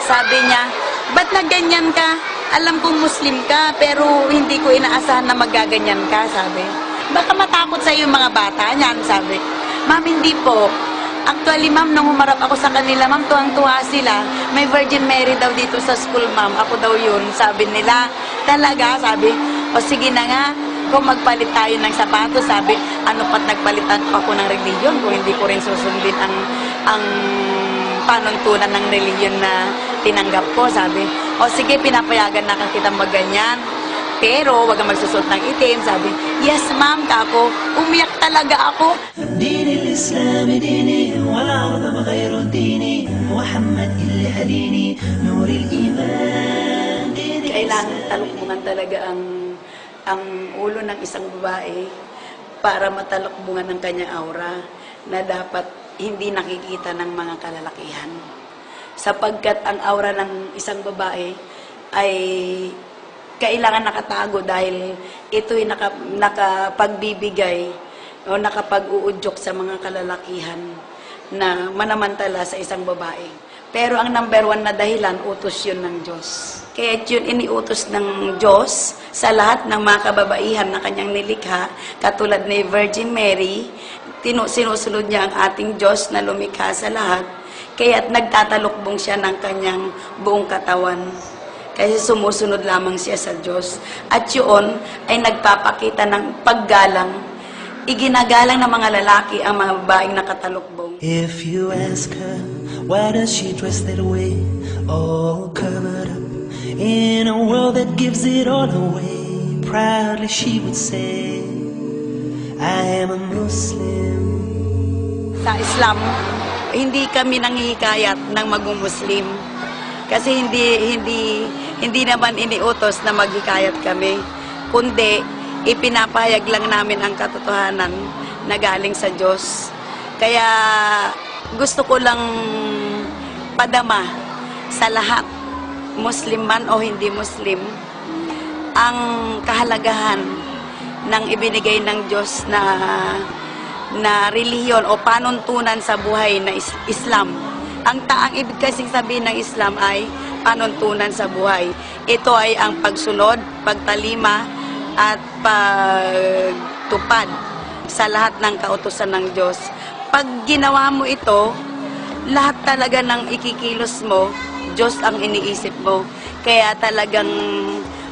Sabi niya, ba't nagganyan ka? Alam kong Muslim ka, pero hindi ko inaasahan na magaganyan ka, sabi. Baka matakot sa yung mga bata niyan, sabi. Ma'am, hindi po. Actually, ma'am, nung humarap ako sa kanila, ma'am, tuwang-tuwa sila. May Virgin Mary daw dito sa school, ma'am. Ako daw yun, sabi nila. Talaga, sabi. O sige na nga, kung magpalit tayo ng sapatos, sabi, ano pat nagpalitan pa ako ng religion kung hindi ko rin susundin ang panuntunan ng religion na tinanggap ko, sabi. O sige, pinapayagan na kita magganyan. Pero, wag kang magsusot ng itim, sabi. Yes, ma'am, kako. Umiyak talaga ako. Kailangan talukbungan talaga ang ulo ng isang babae para matalukbungan ng kanyang aura na dapat hindi nakikita ng mga kalalakihan. Sapagkat ang aura ng isang babae ay kailangan nakatago dahil ito'y nakapagbibigay o nakapag-uudyok sa mga kalalakihan na manamantala sa isang babae. Pero ang number one na dahilan, utos yun ng Diyos. Kaya yun iniutos ng Diyos sa lahat ng mga kababaihan na kanyang nilikha, katulad ni Virgin Mary, sinusunod niya ang ating Diyos na lumikha sa lahat, kaya't nagtatalukbong siya ng kanyang buong katawan. Kasi sumusunod lamang siya sa Diyos. At yun ay nagpapakita ng paggalang. Iginagalang ng mga lalaki ang mga babaeng nakatalukbong. If you ask her, why does she dress that way? All covered up in a world that gives it all away. Proudly she would say, I am a Muslim. Sa Islam, hindi kami nanghihikayat ng magmumuslim. Kasi hindi naman iniutos na maghikayat kami. Kundi, ipinapahayag lang namin ang katotohanan na galing sa Diyos. Kaya gusto ko lang padama sa lahat, Muslim man o hindi Muslim, ang kahalagahan ng ibinigay ng Diyos na relihiyon o panuntunan sa buhay na Islam. Ang ibig kasing sabihin ng Islam ay panuntunan sa buhay. Ito ay ang pagsunod, pagtalima, at pagtupad sa lahat ng kautusan ng Diyos. Pag ginawa mo ito, lahat talaga ng ikikilos mo, Diyos ang iniisip mo. Kaya talagang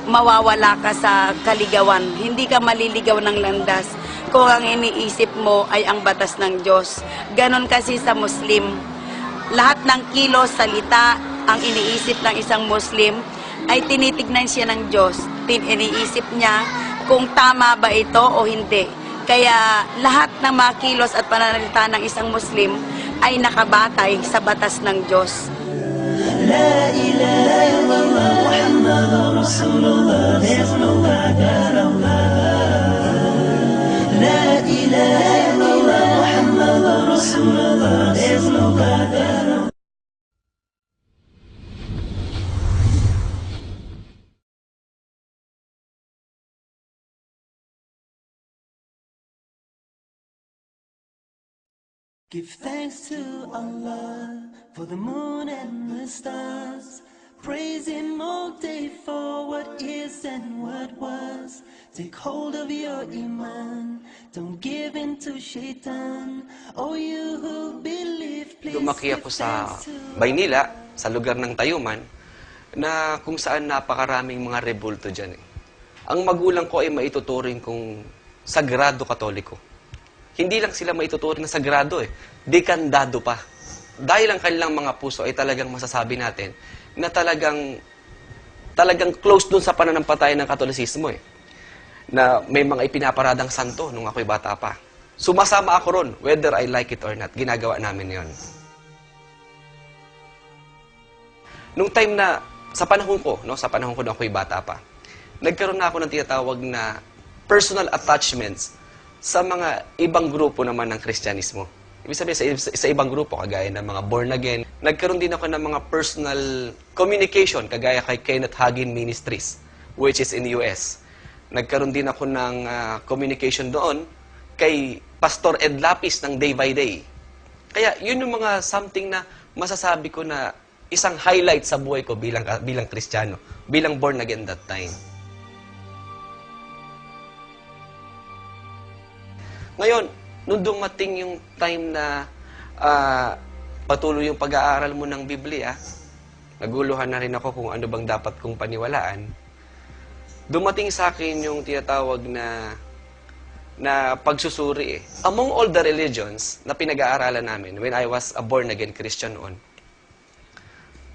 mawawala ka sa kaligawan. Hindi ka maliligaw ng landas kung ang iniisip mo ay ang batas ng Diyos. Ganon kasi sa Muslim. Lahat ng kilos, salita, ang iniisip ng isang Muslim ay tinitignan siya ng Diyos. Iniisip niya kung tama ba ito o hindi. Kaya lahat ng mga kilos at pananalita ng isang Muslim ay nakabatay sa batas ng Diyos. La ilaha illallah Muhammadur Rasulullah, there's no God but Allah. La ilaha illallah Muhammadur Rasulullah, there's no God but Allah. Give thanks to Allah for the moon and the stars. Praise Him all day for what is and what was. Take hold of your iman. Don't give in to shaitan. Oh, you who believe, please. Lumaki ako sa Baynila, sa lugar ng Tayuman, na kung saan napakaraming mga rebulto dyan. Ang magulang ko ay maituturing kong sagrado katoliko. Hindi lang sila maituturing na sagrado dekandado pa. Dahil ang kanilang mga puso ay talagang masasabi natin na talagang close dun sa pananampalataya ng Katolisismo na may mga ipinaparadang santo nung ako'y bata pa. Sumasama ako ron, whether I like it or not. Ginagawa namin yon. Nung time na, sa panahon ko na ako'y bata pa, nagkaroon na ako ng tinatawag na personal attachments sa mga ibang grupo naman ng Kristyanismo. Ibig sabihin, sa ibang grupo, kagaya ng mga born again, nagkaroon din ako ng mga personal communication, kagaya kay Kenneth Hagin Ministries, which is in the US. Nagkaroon din ako ng communication doon kay Pastor Ed Lapis ng Day by Day. Kaya yun yung mga something na masasabi ko na isang highlight sa buhay ko bilang Kristiyano, bilang born again that time. Ngayon, nung dumating yung time na patuloy yung pag-aaral mo ng Biblia, naguluhan na rin ako kung ano bang dapat kong paniwalaan. Dumating sa akin yung tinatawag na pagsusuri eh. Among all the religions na pinag-aaralan namin when I was a born-again Christian noon,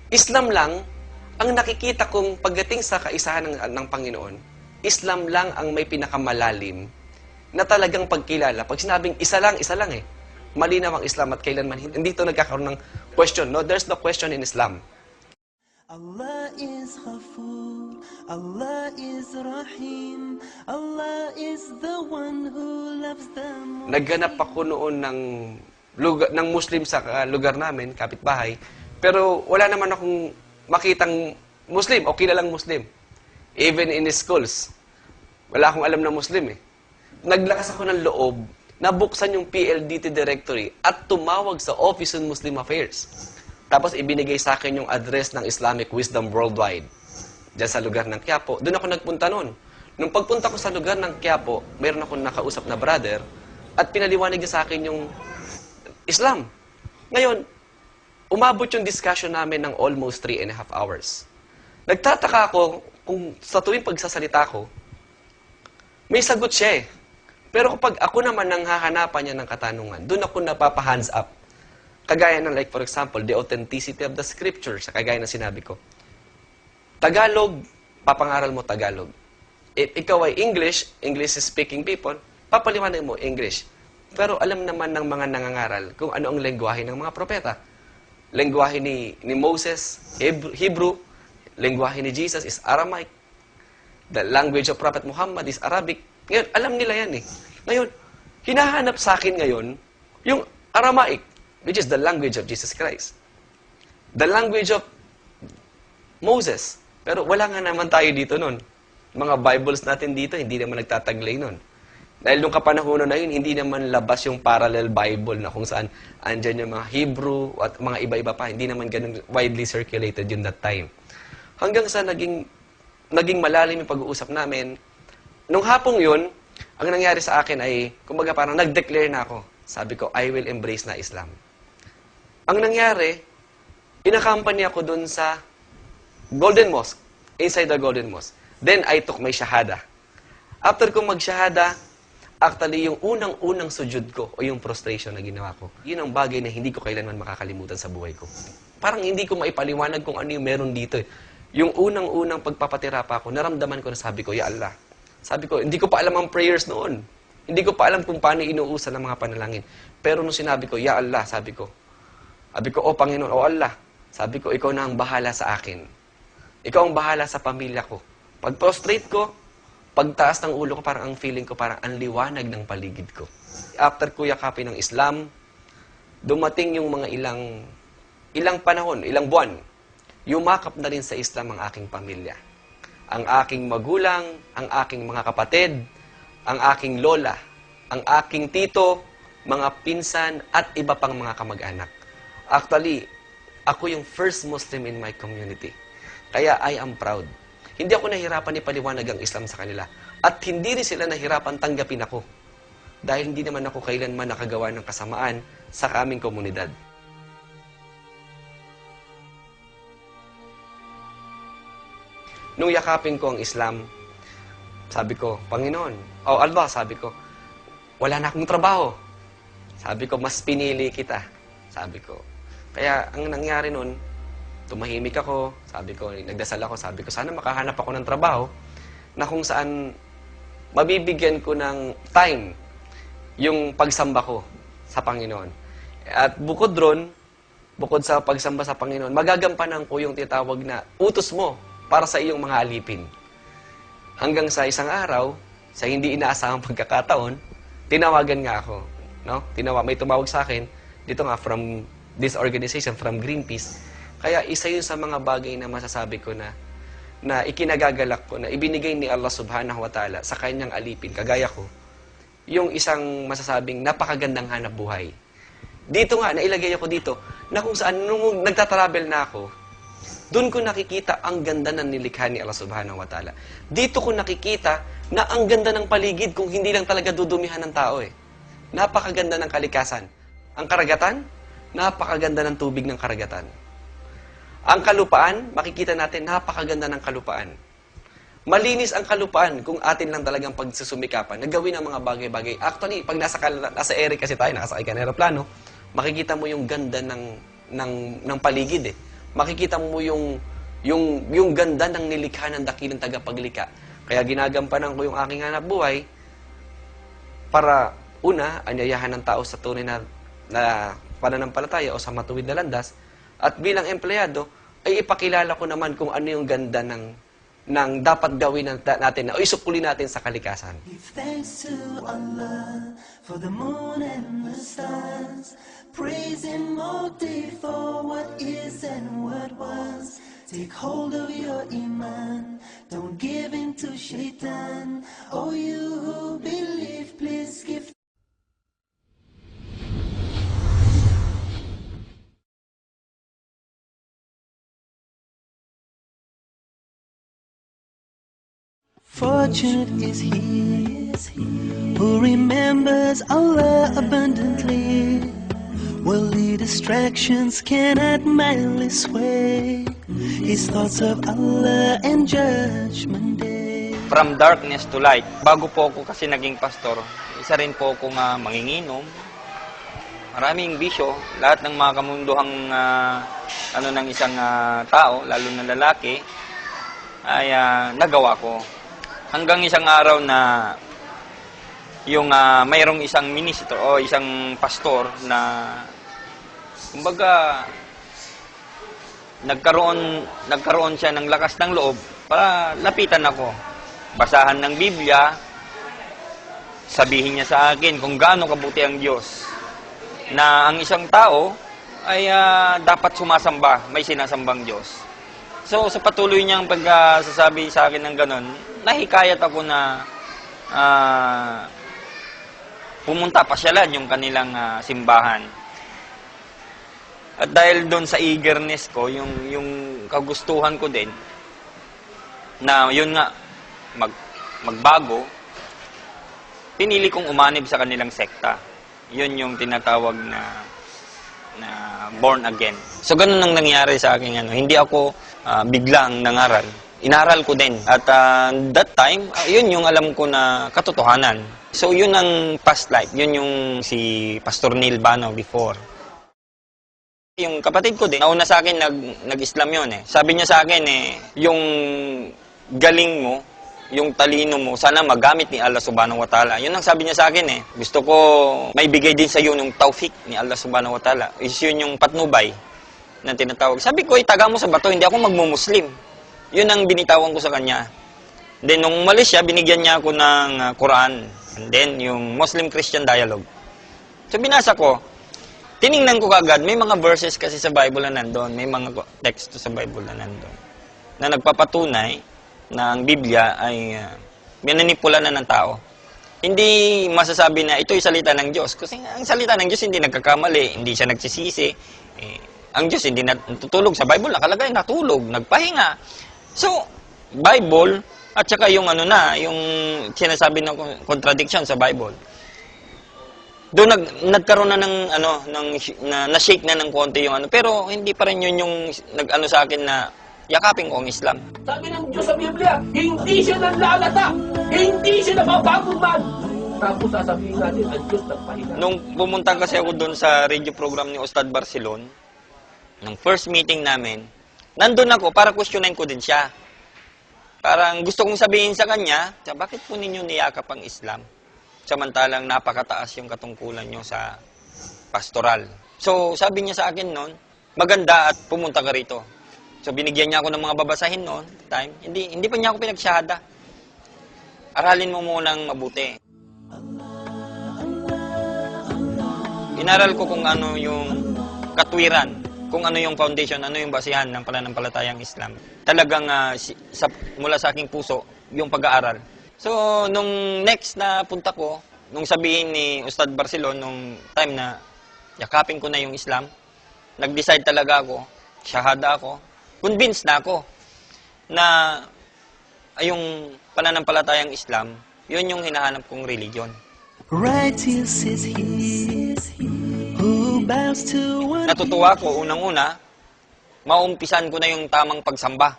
Islam lang ang nakikita kong pagdating sa kaisahan ng Panginoon, Islam lang ang may pinakamalalim na talagang pagkilala. Pag sinabing isa lang eh. Malinaw ang Islam at kailanman hindi ito nagkakaroon ng question. No, there's no question in Islam. Allah is Ghafur, Allah is Rahim, Allah is the one who loves them. Nagganap ako noon ng Muslim sa lugar namin, kapitbahay, pero wala naman akong makitang Muslim o kilalang Muslim. Even in schools, wala akong alam na Muslim eh. Naglakas ako ng loob na buksan yung PLDT directory at tumawag sa Office on Muslim Affairs. Tapos ibinigay sa akin yung address ng Islamic Wisdom Worldwide diyan sa lugar ng Quiapo. Doon ako nagpunta noon. Nung pagpunta ko sa lugar ng Quiapo, meron akong nakausap na brother at pinaliwanag niya sa akin yung Islam. Ngayon, umabot yung discussion namin ng almost 3.5 hours. Nagtataka ako kung sa tuwing pagsasalita ko, may sagot siya eh. Pero kapag ako naman nang hahanapan niya ng katanungan, doon ako napapa-hands up. Kagaya ng like for example, the authenticity of the scriptures, kagaya ng sinabi ko. Tagalog, papangaral mo Tagalog. If ikaw ay English-speaking people, papaliwanag mo English. Pero alam naman ng mga nangangaral kung ano ang lengguwahe ng mga propeta. Lengguwahe ni Moses, Hebrew. Lengguwahe ni Jesus is Aramaic. The language of Prophet Muhammad is Arabic. Ngayon, alam nila yan eh. Ngayon, hinahanap sa akin ngayon yung Aramaic, which is the language of Jesus Christ. The language of Moses. Pero wala nga naman tayo dito nun. Mga Bibles natin dito, hindi naman nagtataglay nun. Dahil nung kapanahonan na yun, hindi naman labas yung parallel Bible na kung saan andyan yung mga Hebrew at mga iba-iba pa. Hindi naman ganun widely circulated yun that time. Hanggang sa naging malalim yung pag-uusap namin. Nung hapong yun, ang nangyari sa akin ay, kumbaga parang nag-declare na ako. Sabi ko, I will embrace na Islam. Ang nangyari, inakampanya ako dun sa Golden Mosque, inside the Golden Mosque. Then, I took my shahada. After kong mag-shahada, actually, yung unang-unang sujud ko, o yung prostration na ginawa ko, yun ang bagay na hindi ko kailanman makakalimutan sa buhay ko. Parang hindi ko maipaliwanag kung ano yung meron dito. Yung unang-unang pagpapatira pa ako, naramdaman ko na sabi ko, Ya Allah. Sabi ko, hindi ko pa alam ang prayers noon. Hindi ko pa alam kung paano inuusan ng mga panalangin. Pero nung sinabi ko, Ya Allah, sabi ko, O Panginoon, O Allah, sabi ko, ikaw na ang bahala sa akin. Ikaw ang bahala sa pamilya ko. Pag prostrate ko, pagtaas ng ulo ko, parang ang feeling ko, parang ang liwanag ng paligid ko. After ko yakapin ng Islam, dumating yung mga ilang panahon, ilang buwan, yumakap na rin sa Islam ang aking pamilya. Ang aking magulang, ang aking mga kapatid, ang aking lola, ang aking tito, mga pinsan, at iba pang mga kamag-anak. Actually, ako yung first Muslim in my community. Kaya I am proud. Hindi ako nahirapan ipaliwanag ang Islam sa kanila. At hindi rin sila nahirapan tanggapin ako. Dahil hindi naman ako kailanman nakagawa ng kasamaan sa kaming komunidad. Nung yakapin ko ang Islam, sabi ko, Panginoon, O Allah, sabi ko, wala na akong trabaho. Sabi ko, mas pinili kita. Sabi ko. Kaya ang nangyari nun, tumahimik ako, sabi ko, nagdasal ako, sabi ko, sana makahanap ako ng trabaho na kung saan mabibigyan ko ng time yung pagsamba ko sa Panginoon. At bukod ron, bukod sa pagsamba sa Panginoon, magagampanan ko yung tinatawag na utos mo para sa iyong mga alipin. Hanggang sa isang araw, sa hindi inaasahang pagkakataon, tinawagan nga ako. No? May tumawag sa akin, dito nga from this organization, from Greenpeace. Kaya isa yun sa mga bagay na masasabi ko na ikinagagalak ko, na ibinigay ni Allah subhanahu wa ta'ala sa kanyang alipin, kagaya ko, yung isang masasabing napakagandang hanap buhay. Dito nga, nailagay ako dito, na kung saan, nung nagtatravel na ako, doon ko nakikita ang ganda ng nilikha ni Allah subhanahu wa ta'ala. Dito ko nakikita na ang ganda ng paligid kung hindi lang talaga dudumihan ng tao eh. Napakaganda ng kalikasan. Ang karagatan, napakaganda ng tubig ng karagatan. Ang kalupaan, makikita natin, napakaganda ng kalupaan. Malinis ang kalupaan kung atin lang talagang pagsusumikapan, nagawin ang mga bagay-bagay. Actually, pag nasa ere kasi tayo, nakasakay ka ng aeroplano, makikita mo yung ganda ng paligid eh. Makikita mo yung ganda ng nilikha ng dakilang tagapaglikha. Kaya ginagampanan ko yung aking hanap buhay para, una, anyayahan ng tao sa tunay na pananampalataya o sa matuwid na landas, at bilang empleyado, ay ipakilala ko naman kung ano yung ganda ng dapat gawin natin o isukuli natin sa kalikasan. Give thanks to Allah for the moon and the stars. Praise Him all day for what is and what was. Take hold of your iman. Don't give in to shaitan. Oh, you who believe, please give. Fortunate is he who remembers Allah abundantly. Worldly distractions cannot mildly sway his thoughts of Allah and Judgment Day. From darkness to light. Bago po ako kasi naging pastor, isa rin po akong manginginom. Maraming bisyo. Lahat ng mga kamunduhang ng isang tao, lalo na lalaki, ay nagawa ko. Hanggang isang araw na yung mayroong isang minister o isang pastor na kumbaga nagkaroon siya ng lakas ng loob para lapitan ako. Basahan ng Biblia, sabihin niya sa akin kung gaano kabuti ang Diyos. Na ang isang tao ay dapat sumasamba, may sinasambang Diyos. So, sa patuloy niyang pagsasabi sa akin ng ganon, nahikayat ako na pumunta, pasyalan yung kanilang simbahan. At dahil doon sa eagerness ko, yung kagustuhan ko din, na yun nga, magbago, pinili kong umanib sa kanilang sekta. Yun yung tinatawag na born again. So, ganun ang nangyari sa akin. Hindi ako biglang nangaral. Inaral ko din. At that time, yun yung alam ko na katotohanan. So, yun ang past life. Yun yung si Pastor Neil Bano before. Yung kapatid ko din, nauna sa akin, nag-Islam yun eh. Sabi niya sa akin yung galing mo, yung talino mo, sana magamit ni Allah subhanahu wa ta'ala. Yun ang sabi niya sa akin eh. Gusto ko may bigay din sa iyo yung taufik ni Allah subhanahu wa ta'ala. Is yun yung patnubay na tinatawag. Sabi ko, itaga mo sa bato, hindi ako magmumuslim. Yun ang binitawan ko sa kanya. Then, nung umalis siya, binigyan niya ako ng Quran. And then, yung Muslim-Christian dialogue. So, binasa ko. Tiningnan ko kagad, may mga verses kasi sa Bible na nandun. May mga text sa Bible na nandun. Na nagpapatunay na ang Biblia ay minanipula na ng tao. Hindi masasabi na ito'y salita ng Diyos. Kasi ang salita ng Diyos hindi nagkakamali, hindi siya nagsisisi. Ang Diyos hindi natutulog. Sa Bible nakalagay, natulog, nagpahinga. So, Bible, at saka yung yung sinasabi ng contradiction sa Bible. Doon nagkaroon na ng na-shake na ng konti yung pero hindi pa rin yun yung sa akin na yakapin ko ang Islam. Sabi ng Diyos sa Biblia, hindi siya nanlalata, hindi siya nababago man. Tapos sasabihin natin, ang Diyos nagpahinga. Nung pumunta kasi ako doon sa radio program ni Ustad Barcelon, nung first meeting namin, nandun ako para questionin ko din siya. Parang gusto kong sabihin sa kanya, bakit po ninyo niyakap ang Islam? Samantalang napakataas yung katungkulan nyo sa pastoral. So, sabi niya sa akin noon, maganda at pumunta ka rito. So, binigyan niya ako ng mga babasahin noon, time. Hindi pa niya ako pinagsyahada. Aralin mo munang mabuti. Inaral ko kung ano yung katwiran, kung ano yung foundation, ano yung basihan ng pananampalatayang Islam. Talagang mula sa aking puso, yung pag-aaral. So, nung next na punta ko, nung sabihin ni Ustad Barcelon, nung time na yakapin ko na yung Islam. Nag-decide talaga ako, shahada ako, convinced na ako na yung pananampalatayang Islam, yun yung hinahanap kong religion. Righteous is he who bows to one. Natutuwa ko, unang-una, maumpisan ko na yung tamang pagsamba.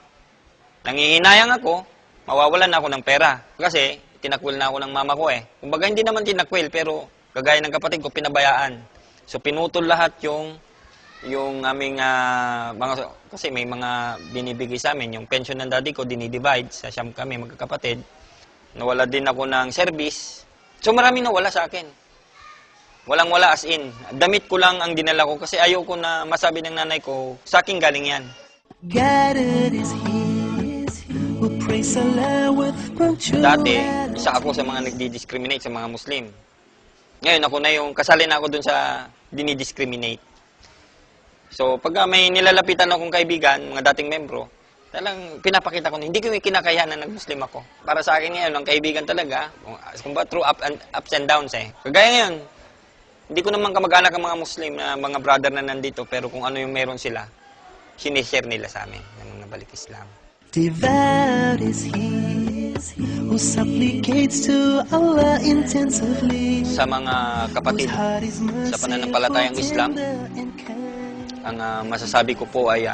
Nangihinayang ako, mawawalan ako ng pera. Kasi, tinakwil na ako ng mama ko eh. Kumbaga, hindi naman tinakwil, pero kagaya ng kapatid ko, pinabayaan. So, pinutol lahat yung aming mga, kasi may mga binibigay sa amin. Yung pension ng daddy ko, dinidivide. Sa siyam kami, magkakapatid. Nawala din ako ng service. So, maraming nawala sa akin. Walang-wala as in. Damit ko lang ang dinala ko kasi ayaw ko na masabi ng nanay ko, sa akin galing yan. Guided is he who prays Allah with Dati, punctuality. isa ako sa mga nagdi-discriminate sa mga Muslim. Ngayon, ako na yung kasali na ako dun sa dinidiscriminate. So, pag may nilalapitan akong kaibigan, mga dating membro, talagang pinapakita ko na hindi ko kinakayahan na nag-Muslim ako. Para sa akin ngayon, ang kaibigan talaga, kumbaga through ups and downs eh. Kagaya ngayon, hindi ko naman kamag-anak ang mga Muslim na mga brother na nandito, pero kung ano yung meron sila, sinishare nila sa amin ng mga balik Islam. Devout is he who supplicates to Allah intensively. Sa mga kapatid sa pananampalatayang Islam, ang masasabi ko po ay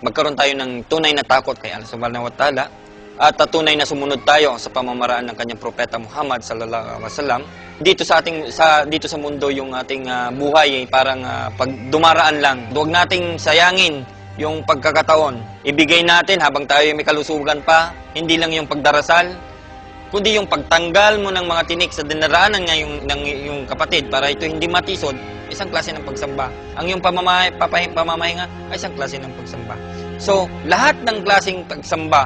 magkaroon tayo ng tunay na takot kay Allah subhanahu wa ta'ala at tunay na sumunod tayo sa pamamaraan ng kanyang propeta Muhammad sallallahu alaihi wasallam. Dito sa mundo yung ating buhay parang pag dumaraan lang. Huwag nating sayangin yung pagkakataon. Ibigay natin habang tayo may kalusugan pa, hindi lang yung pagdarasal, kundi yung pagtanggal mo ng mga tinik sa dinaraanan nga yung kapatid para ito hindi matisod, isang klase ng pagsamba. Ang yung pamamahinga ay isang klase ng pagsamba. So, lahat ng klaseng pagsamba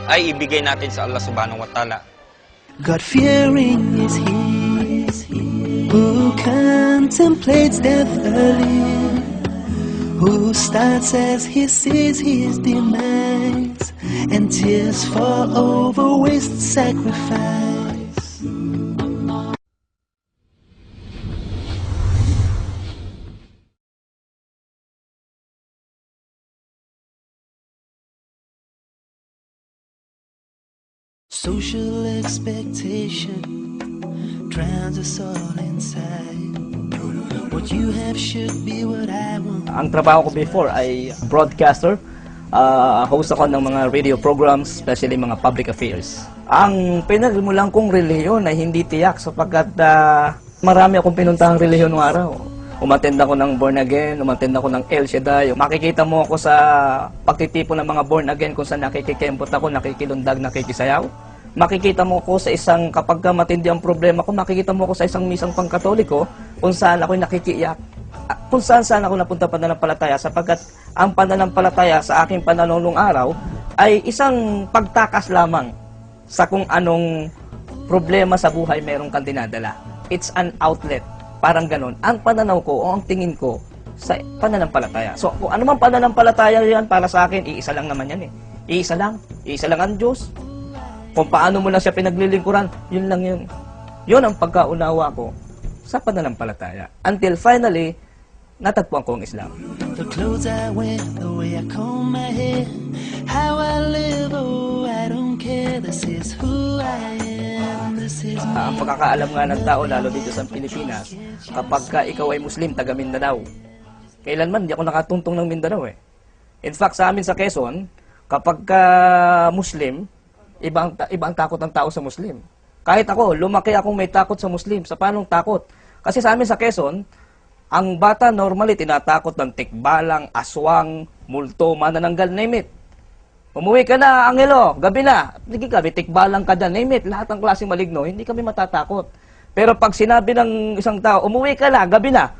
ay ibigay natin sa Allah subhanahu wa ta'ala. God-fearing is he who contemplates death early, who starts as he sees his demise, and tears fall over waste sacrifice. Social expectation drowns us all inside. What you have should be what I want. Ang trabaho ko before ay broadcaster. Host ako ng mga radio programs, especially mga public affairs. Ang pinagmulan kong relihiyon ay hindi tiyak sapagkat marami akong pinuntahang relihiyon ng araw. Umattend ako ng born again, umattend ako ng El Shaddai. Makikita mo ako sa pagtitipon ng mga born again kung saan nakikikempot ako, nakikilundag, nakikisayaw. Makikita mo ko sa isang, kapag matindi ang problema ko, makikita mo ko sa isang misang pangkatoliko kung saan ako'y nakikiiyak. Kung saan ako napunta pananampalataya sapagkat ang pananampalataya sa aking pananaw nung araw ay isang pagtakas lamang sa kung anong problema sa buhay meron kang dinadala. It's an outlet. Parang ganun. Ang pananaw ko o ang tingin ko sa pananampalataya. So, kung ano man pananampalataya yan para sa akin, iisa lang naman yan eh. Iisa lang. Iisa lang ang Diyos. Kung paano mo lang siya pinaglilingkuran, yun lang yun. Yun ang pagkaunawa ko sa pananampalataya. Until finally, natagpuan ko ang Islam. The clothes I wear, the way I comb my hair, how I live, oh, I don't care. This is who I am, this is me. Ang pagkakaalam nga ng tao, lalo dito sa Pilipinas, kapag ka ikaw ay Muslim, taga Mindanao. Kailanman, hindi ako nakatuntong ng Mindanao eh. In fact, sa amin sa Quezon, kapag ka Muslim, iba ang takot ng tao sa Muslim. Kahit ako, lumaki akong may takot sa Muslim. Sa paanong takot? Kasi sa amin sa Quezon, ang bata normally tinatakot ng tikbalang, aswang, multo, manananggal, name it. Umuwi ka na, Angelo, gabi na. Sige ka, may tikbalang ka dyan, name it. Lahat ng klaseng maligno, hindi kami matatakot. Pero pag sinabi ng isang tao, umuwi ka na, gabi na.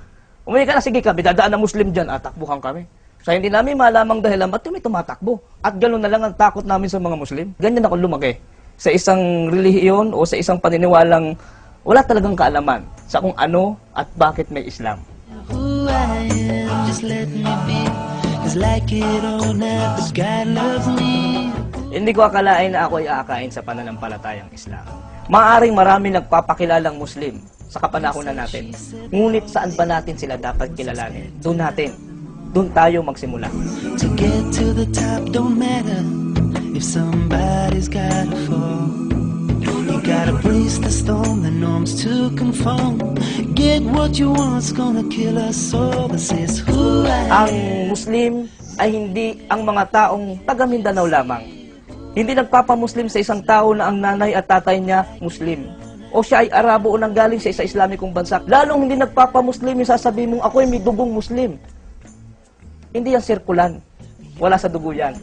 Umuwi ka na, sige ka, dadaan na Muslim dyan, takbuhan kami. So hindi namin malamang dahilan ba't may tumatakbo. At gano'n na lang ang takot namin sa mga Muslim. Ganyan ako lumaki. Sa isang relihiyon o sa isang paniniwalang wala talagang kaalaman sa kung ano at bakit may Islam. Who I am, just let me be. 'Cause like it or not, but God loves me. Hindi ko akalain na ako ay aakain sa pananampalatayang Islam. Maaring marami nagpapakilalang Muslim sa kapanahunan natin. Ngunit saan ba natin sila dapat kilalanin? Doon tayo magsimula. To get to the top don't matter if somebody's gotta fall. You gotta brace the storm, the norms to conform. Get what you want's gonna kill us all. This is who I am. Ang Muslim ay hindi ang mga taong taga Mindanao lamang. Hindi nagpapamuslim sa isang tao na ang nanay at tatay niya Muslim. O siya ay Arabo o nanggaling sa isa Islamikong bansa. Lalong hindi nagpapamuslim yung sasabihin mong ako ay may dugong Muslim. Hindi yan sirkulan. Wala sa dugo yan.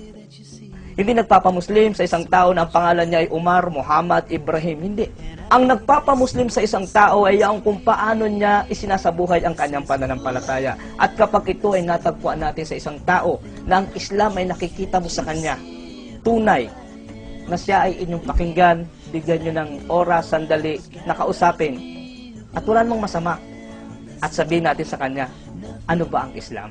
Hindi nagpapamuslim sa isang tao na ang pangalan niya ay Umar, Muhammad, Ibrahim. Hindi. Ang nagpapamuslim sa isang tao ay ang kung paano niya isinasabuhay ang kanyang pananampalataya. At kapag ito ay natagpuan natin sa isang tao na ang Islam ay nakikita mo sa kanya, tunay na siya ay inyong pakinggan, bigyan nyo ng oras, sandali, nakausapin. At wala namang masama. At sabihin natin sa kanya, ano ba ang Islam?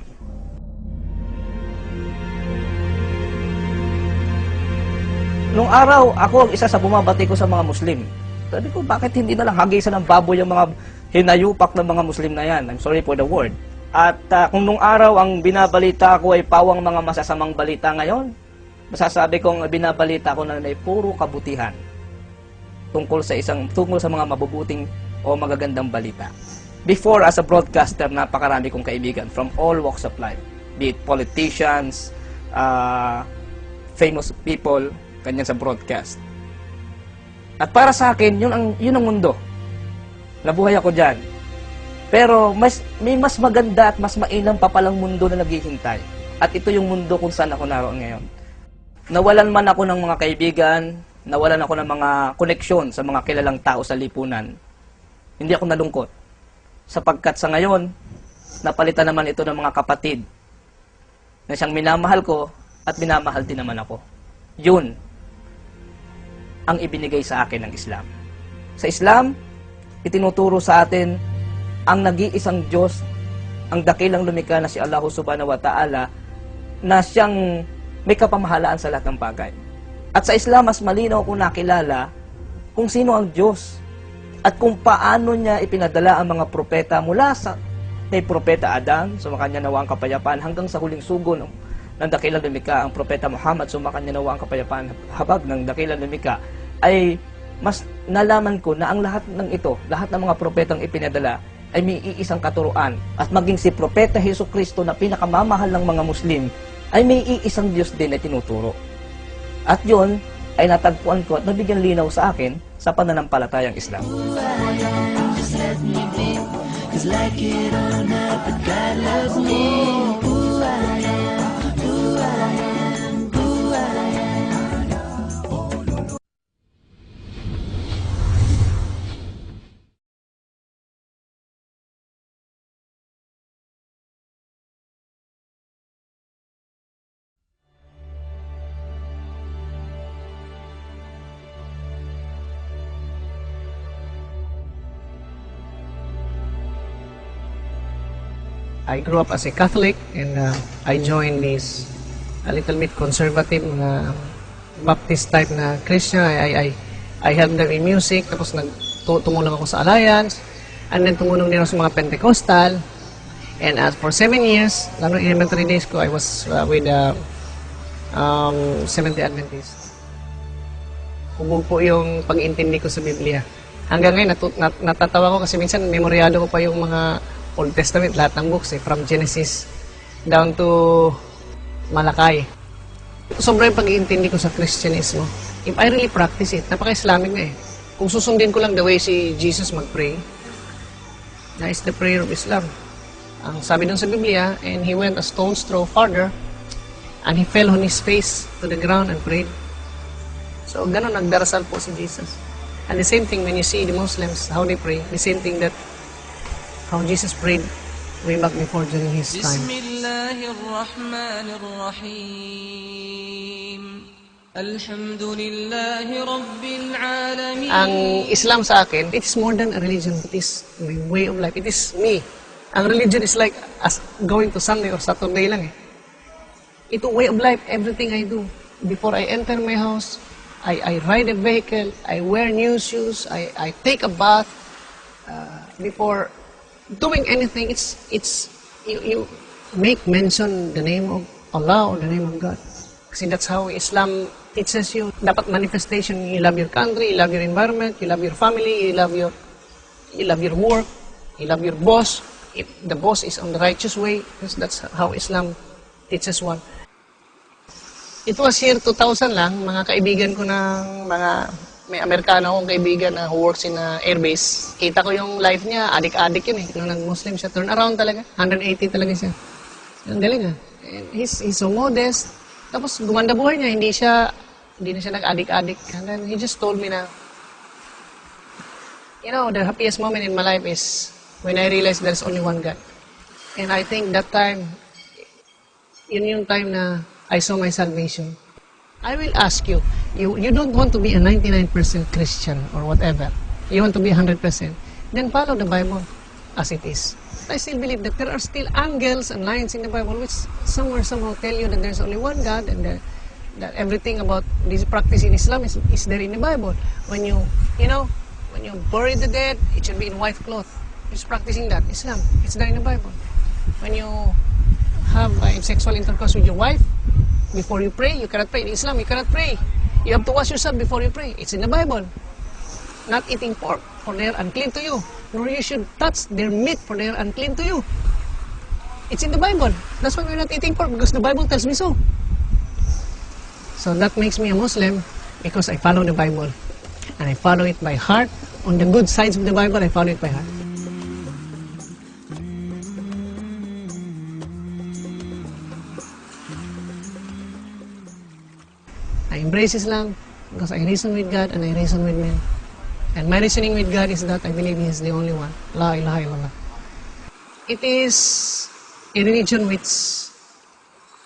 Nung araw, ako ang isa sa bumabati ko sa mga Muslim. Sabi ko, bakit hindi na lang hagisan ng baboy yung mga hinayupak ng mga Muslim na yan? I'm sorry for the word. At kung nung araw ang binabalita ko ay pawang mga masasamang balita ngayon, masasabi kong binabalita ko na ay puro kabutihan tungkol sa mga mabubuting o magagandang balita. Before, as a broadcaster, napakarami kong kaibigan from all walks of life. Be it politicians, famous people, kanyan sa broadcast. At para sa akin, yun ang mundo. Nabuhay ako dyan. Pero may mas maganda at mas mainam pa palang mundo na naghihintay. At ito yung mundo kung saan ako naroon ngayon. Nawalan man ako ng mga kaibigan, nawalan ako ng mga koneksyon sa mga kilalang tao sa lipunan. Hindi ako nalungkot. Sapagkat sa ngayon, napalitan naman ito ng mga kapatid na siyang minamahal ko at minamahal din naman ako. Yun ang ibinigay sa akin ng Islam. Sa Islam, itinuturo sa atin ang nag-iisang Diyos, ang dakilang lumikha na si Allah subhanahu wa ta'ala, na siyang may kapamahalaan sa lahat ng bagay. At sa Islam, mas malinaw kung nakilala kung sino ang Diyos at kung paano niya ipinadala ang mga propeta mula sa kay Propeta Adan, sumakanya nawa ang kapayapaan, hanggang sa huling sugo ng dakilang lumikha, ang Propeta Muhammad, sumakanya nawa ang kapayapaan, habag ng dakilang lumikha, ay mas nalaman ko na ang lahat ng ito, lahat ng mga propetang ipinadala, ay may iisang katuruan. At maging si Propeta Jesucristo na pinakamamahal ng mga Muslim, ay may iisang Diyos din na tinuturo. At yun ay natagpuan ko at nabigyan linaw sa akin sa pananampalatayang Islam. I grew up as a Catholic and I joined this a little bit conservative Baptist type na Christian. I helped them in music, tapos tumulong ako sa Alliance, and then tumulong din ako sa mga Pentecostal. And for 7 years, lalo elementary days ko, I was with Seventh-day Adventist. Hubog po yung pag-intindi ko sa Biblia. Hanggang ngayon, natatawa ko kasi minsan memoryado ko pa yung mga Old Testament, lahat ng books, from Genesis down to Malakay. Sobra yung pag-iintindi ko sa Christianismo. If I really practice it, napaka-Islamic na eh. Kung susundin ko lang the way si Jesus mag-pray, that is the prayer of Islam. Ang sabi dun sa Biblia, and he went a stone's throw farther, and he fell on his face to the ground and prayed. So, ganun nagdarasal po si Jesus. And the same thing when you see the Muslims, how they pray, the same thing that how Jesus prayed way back before during his time. Ang Islam sa akin, it is more than a religion. It is my way of life. It is me. Ang religion is like as going to Sunday or Saturday lang eh. Ito way of life, everything I do. Before I enter my house, I ride a vehicle, I wear new shoes, I take a bath, before doing anything, you make mention the name of Allah or the name of God. Kasi that's how Islam teaches you. Dapat manifestation, you love your country, you love your environment, you love your family, you love your work, you love your boss. If the boss is on the righteous way, because that's how Islam teaches one. It was year 2000 lang, mga kaibigan ko ng may Amerikano akong kaibigan na who works in a airbase. Kita ko yung life niya, adik-adik yun eh. Nung nag-Muslim siya, turn around talaga. 180 talaga siya. Ang galing ah. And he's so modest. Tapos gumanda buhay niya, hindi na siya nag-adik-adik. And then he just told me na, you know, the happiest moment in my life is when I realized there's only one God. And I think that time, yun yung time na I saw my salvation. I will ask you, you don't want to be a 99% Christian or whatever. You want to be 100%. Then follow the Bible as it is. I still believe that there are still angles and lines in the Bible which somehow tell you that there's only one God and that everything about this practice in Islam is there in the Bible. When you bury the dead, it should be in white cloth. Who's practicing that? Islam. It's there in the Bible. When you have sexual intercourse with your wife, before you pray, you cannot pray. In Islam, you cannot pray. You have to wash yourself before you pray. It's in the Bible. Not eating pork, for they are unclean to you. Nor you should touch their meat, for they are unclean to you. It's in the Bible. That's why we're not eating pork, because the Bible tells me so. So that makes me a Muslim, because I follow the Bible. And I follow it by heart. On the good sides of the Bible, I follow it by heart. I embrace Islam because I reason with God and I reason with men. And my reasoning with God is that I believe He is the only one. La ilaha illallah. It is a religion which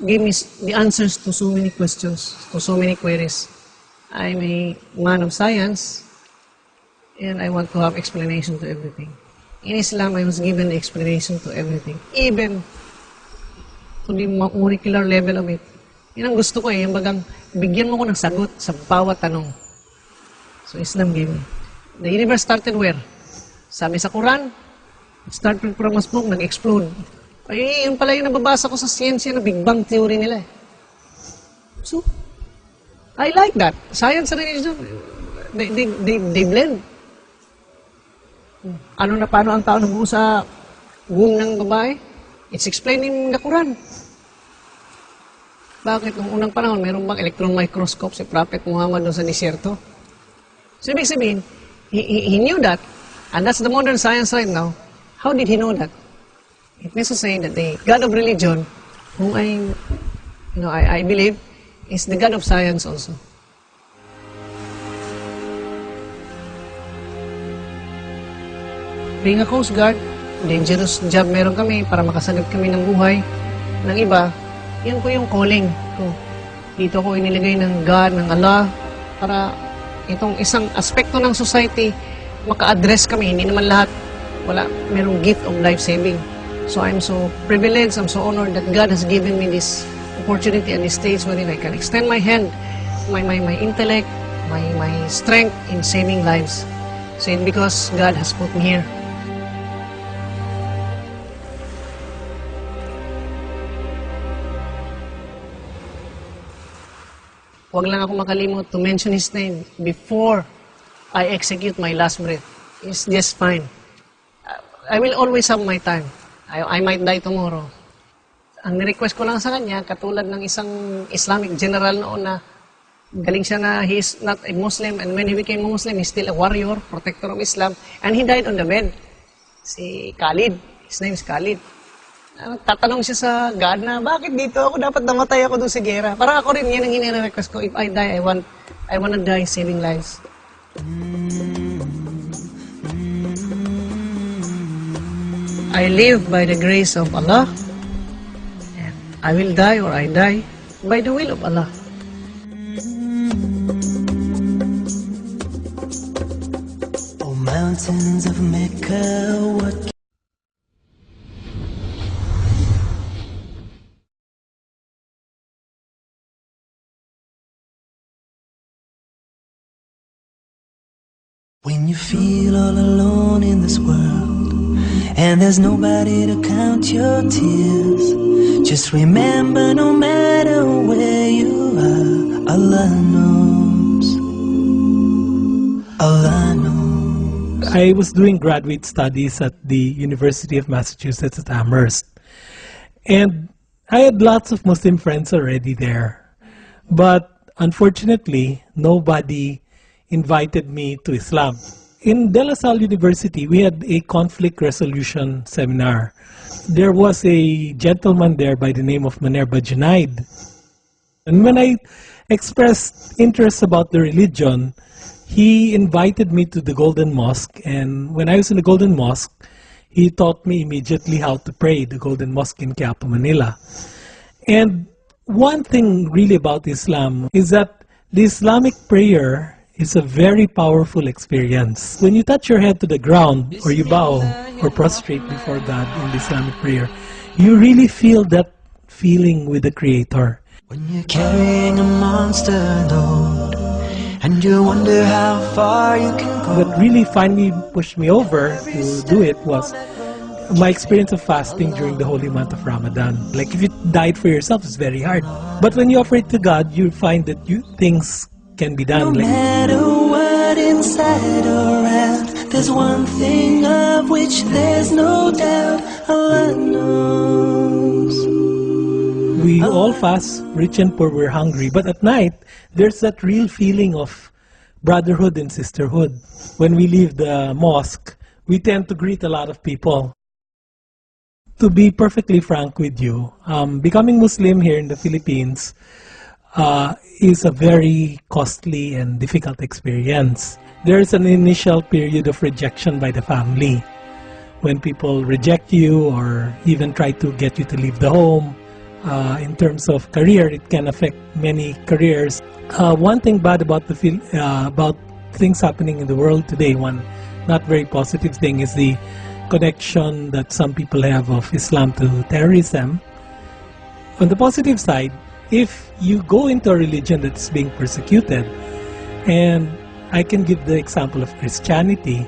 gives me the answers to so many questions, to so many queries. I'm a man of science and I want to have explanation to everything. In Islam, I was given the explanation to everything. Even to the molecular level of it. Yan ang gusto ko eh, yung bagang bigyan mo ko ng sagot sa bawat tanong. So Islam gave me. The universe started where? Sabi sa Quran, it started from a smoke, nag-explode. Ay, yun pala yung nababasa ko sa siyensya na Big Bang theory nila eh. So, I like that. Science and religion, they blend. Paano ang tao nabuo sa womb ng babae? It's explained in the Quran. Bakit? Nung unang panahon, mayroon bang electron microscope si Prophet Muhammad doon sa disyerto? So, ibig sabihin, he knew that. And that's the modern science right now. How did he know that? It means to say that the God of religion, whom I believe, is the God of science also. Being a Coast Guard, dangerous job meron kami para makasagot kami ng buhay ng iba. Yan po yung calling ko. Dito ko inilagay ng God, ng Allah, para itong isang aspekto ng society, maka-address kami. Hindi naman lahat, merong gift of life-saving. So I'm so privileged, I'm so honored that God has given me this opportunity and this stage wherein I can extend my hand, my intellect, my strength in saving lives. So it's because God has put me here. Huwag lang ako makalimot to mention His name before I execute my last breath. It's just fine. I will always have my time. I might die tomorrow. Ang nirequest ko lang sa kanya, katulad ng isang Islamic general noon na galing siya na he is not a Muslim, and when he became a Muslim, he's still a warrior, protector of Islam, and he died on the bed. Si Khalid. His name is Khalid. Tatanong siya sa God na, bakit dito ako? Dapat namatay ako doon sa gera. Para ako rin, yan ang hinirequest ko. If I die, I want to die saving lives. I live by the grace of Allah. I will die or I die by the will of Allah. Oh, mountains of Mecca, what When you feel all alone in this world and there's nobody to count your tears, just remember no matter where you are, Allah knows. Allah knows. I was doing graduate studies at the University of Massachusetts at Amherst, and I had lots of Muslim friends already there, but unfortunately nobody invited me to Islam. In De La Salle University, we had a conflict resolution seminar. There was a gentleman there by the name of Manerba Junaid. And when I expressed interest about the religion, he invited me to the Golden Mosque. And when I was in the Golden Mosque, he taught me immediately how to pray, the Golden Mosque in Quiapo, Manila. And one thing really about Islam is that the Islamic prayer is a very powerful experience. When you touch your head to the ground, or you bow or prostrate before God in the Islamic prayer, you really feel that feeling with the Creator. When you're carrying a monster load and you wonder how far you can go. What really finally pushed me over to do it was my experience of fasting during the holy month of Ramadan. Like, if you diet for yourself, it's very hard. But when you offer it to God, you find that things can be done. No matter what inside or out, there's one thing of which there's no doubt. Allah knows. We all fast, rich and poor, we're hungry. But at night, there's that real feeling of brotherhood and sisterhood. When we leave the mosque, we tend to greet a lot of people. To be perfectly frank with you, becoming Muslim here in the Philippines is a very costly and difficult experience. There is an initial period of rejection by the family. When people reject you or even try to get you to leave the home, in terms of career, it can affect many careers. One thing bad about about things happening in the world today, one not very positive thing, is the connection that some people have of Islam to terrorism. On the positive side, if you go into a religion that's being persecuted, and I can give the example of Christianity,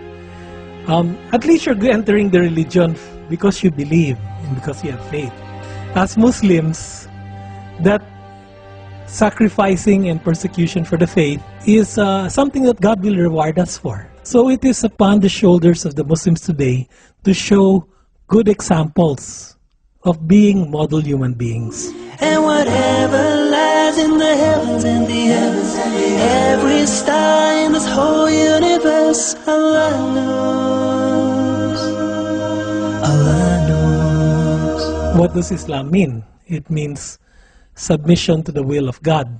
at least you're entering the religion because you believe and because you have faith. As Muslims, that sacrificing and persecution for the faith is something that God will reward us for. So it is upon the shoulders of the Muslims today to show good examples of being model human beings. And whatever lies in the heavens and the earth, every star in this whole universe, Allah knows. Allah knows. What does Islam mean? It means submission to the will of God.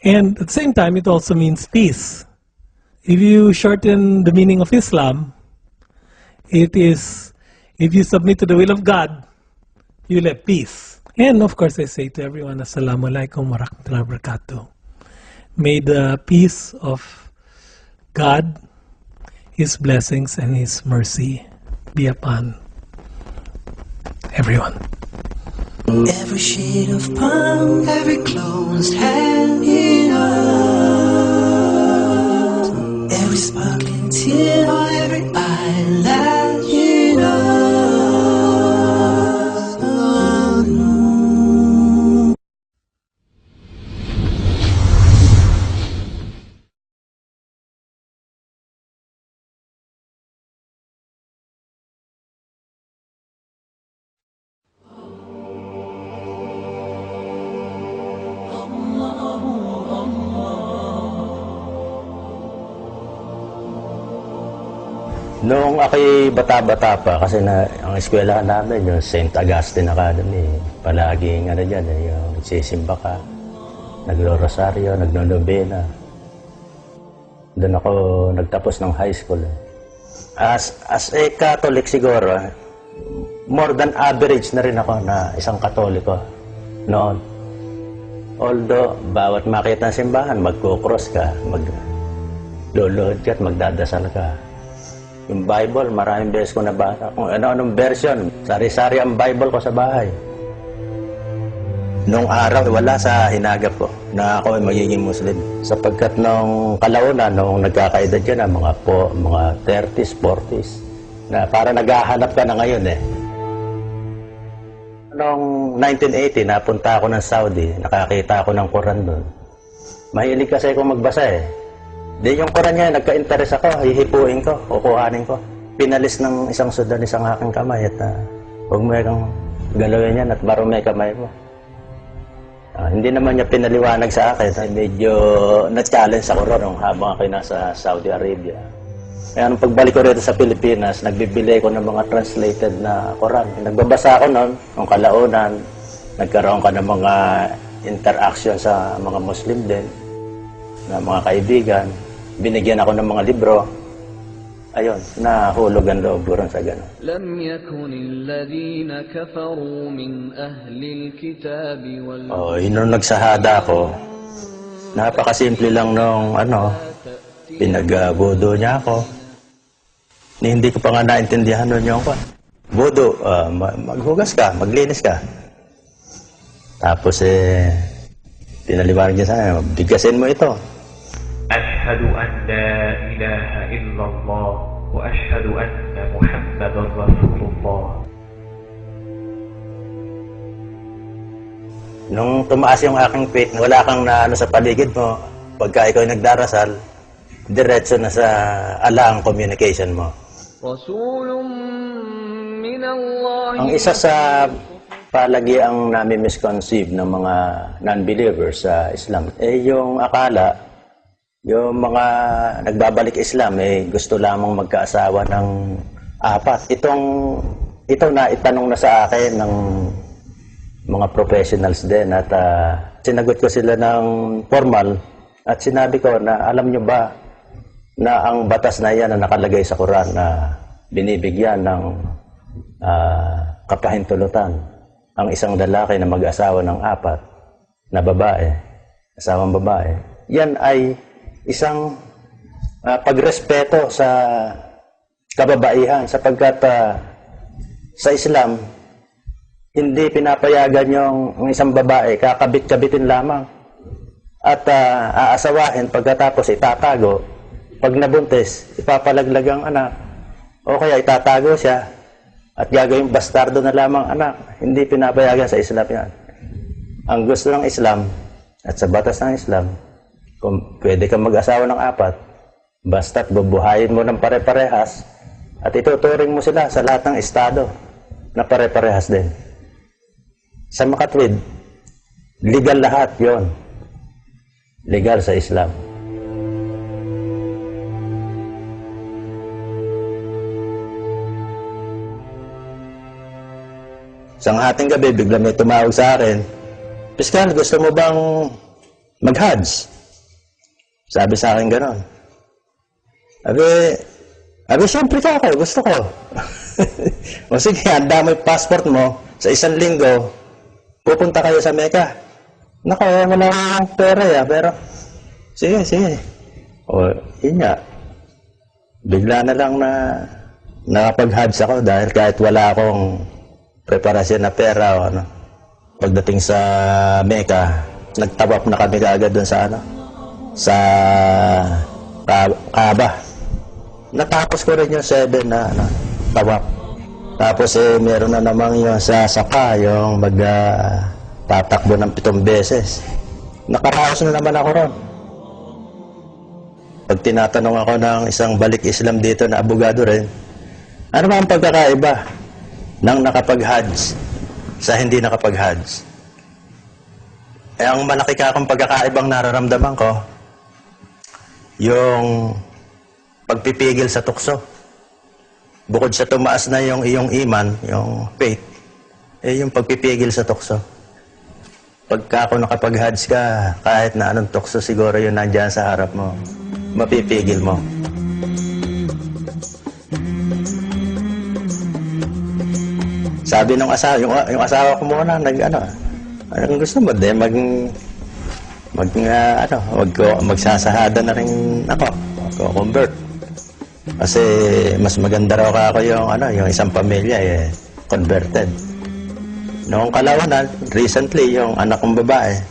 And at the same time, it also means peace. If you shorten the meaning of Islam, it is, if you submit to the will of God, you'll have peace. And of course, I say to everyone, Assalamu alaikum wa rahmatullahi wa barakatuh. May the peace of God, His blessings and His mercy be upon everyone. Every shade of palm, every closed hand in us, every sparkling tear, every eyelash in us. Allah knows. Noong ako'y bata-bata pa, kasi ang eskwelahan namin, yung St. Augustine Academy, palaging dyan, yung nagsisimba ka, nagro-rosaryo, nagno-nobena. Doon ako nagtapos ng high school. As a Catholic siguro, more than average na rin ako na isang Katoliko noon. Although, bawat makita ng simbahan, magkukross ka, magluluhod ka at magdadasal ka. Yung Bible, maraming beses ko nabasa. Kung ano-anong version, sari-sari ang Bible ko sa bahay. Nung araw, wala sa hinagap ko na ako ay magiging Muslim. Sapagkat nung kalaunan, nung nagkakaedad ka na, mga 30s, 40s, na para naghahanap ka na ngayon eh. Noong 1980, napunta ako ng Saudi, nakakita ako ng Quran doon. Mahilig kasi akong magbasa eh. Di yung Quran niya, nagka-interest ako, hihipuin ko, kukuhanin ko. Pinalis ng isang Sudanese ang aking kamay at huwag mo kang galawin yan at marumi kamay mo. Hindi naman niya pinaliwanag sa akin. Medyo na-challenge ako ron habang ako nasa Saudi Arabia. Kaya nung pagbalik ko rito sa Pilipinas, nagbibili ko ng mga translated na Quran. Nagbabasa ako noon, nung kalaunan, nagkaroon ka ng mga interaction sa mga Muslim din, na mga kaibigan. Binigyan ako ng mga libro. Ayun, nahulog ang loob ko ron sa gano'n. لم يكن الذين كفروا من أهل الكتاب Nung nagsahada ako, napakasimple lang nung pinag-budo niya ako. Hindi ko pa nga naintindihan nun yung budo, maghugas ka, maglinis ka. Tapos pinaliwanag niya sa akin, bigasin mo ito. أشهد أن لا إله إلا الله وأشهد أن محمدا رسول الله. Nung tumaas yung aking faith, wala kang na sa paligid mo, pagka ikaw nagdarasal, diretso na sa Allah ang communication mo. رسول من الله. Ang isa sa palagi ang nami-misconceive ng mga non-believers sa Islam, yung akala, yung mga nagbabalik Islam gusto lamang magkaasawa ng 4. Ito na itanong na sa akin ng mga professionals din at sinagot ko sila ng formal at sinabi ko na alam nyo ba na ang batas na yan na nakalagay sa Quran na binibigyan ng kapahintulutan ang isang lalaki na mag-asawa ng 4 na babae, asawang babae, yan ay isang pagrespeto sa kababaihan sapagkat sa Islam hindi pinapayagan yung isang babae kakabit-kabitin lamang at aasawahin pagkatapos itatago. Pag nabuntis, ipapalaglag ang anak o kaya itatago siya at gagawing bastardo na lamang anak. Hindi pinapayagan sa Islam yan. Ang gusto ng Islam at sa batas ng Islam, kung pwede kang mag-asawa ng 4, basta't bubuhayin mo ng pare-parehas at ituturing mo sila sa lahat ng estado na pare-parehas din. Sa makatwid, legal lahat yon. Legal sa Islam. Isang hating gabi, bigla may tumawag sa akin, Piskal, gusto mo bang mag-Hajj? Sabi sa akin gano'n. Abi, siyempre ka ako, gusto ko. O sige, handa mo yung passport mo, sa 1 linggo, pupunta kayo sa Mecca. Nako, wala akong pera ya, pero sige. O, yun nga. Bigla na lang na nakapag-Hajj ako dahil kahit wala akong preparasyon na pera o ano. Pagdating sa Mecca, nagtawap na kami kaagad doon sa Kaaba. Natapos ko rin yung 7 na tawap. Tapos meron na namang yung sa Saka, yung tatakbo ng 7 beses. Nakaraos na naman ako ron. Pag tinatanong ako ng isang balik Islam dito na abogado rin, ano ba ang pagkakaiba ng nakapag-Hajj sa hindi nakapag-Hajj? Ang malaki kakong pagkakaibang nararamdaman ko, yung pagpipigil sa tukso. Bukod sa tumaas na yung iyong iman, yung faith, yung pagpipigil sa tukso. Pagka ako nakapag-Hajj ka, kahit na anong tukso siguro yun nandyan sa harap mo, mapipigil mo. Sabi ng asawa, yung asawa ko muna, anong gusto mo? Magsasahada na rin ako convert. Kasi mas maganda raw ako yung isang pamilya converted. Noong kalawanan, recently, yung anak kong babae,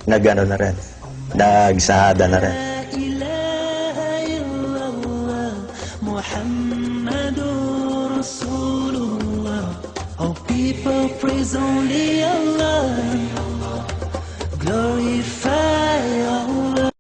nag-ano na rin, nagsahada na rin. Oh, people praise only Allah, glorify Allah.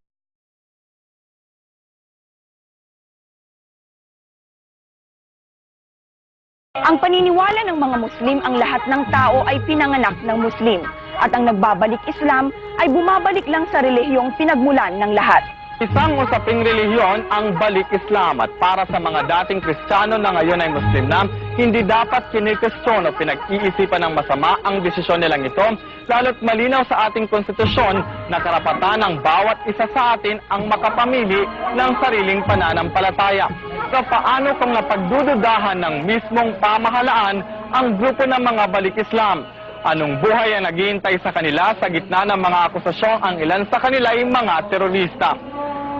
Ang paniniwala ng mga Muslim ang lahat ng tao ay pinanganak ng Muslim at ang nagbabalik Islam ay bumabalik lang sa relihiyong pinagmulan ng lahat. Isang usaping relihiyon ang balik Islam at para sa mga dating Kristiyano na ngayon ay Muslim na, hindi dapat kinikestyon o pinag-iisipan ng masama ang desisyon nilang ito, lalo't malinaw sa ating konstitusyon na karapatan ng bawat isa sa atin ang makapamili ng sariling pananampalataya. So paano kung napagdududahan ng mismong pamahalaan ang grupo ng mga balik Islam? Anong buhay ang naghihintay sa kanila sa gitna ng mga akusasyong ang ilan sa kanila ay mga terorista?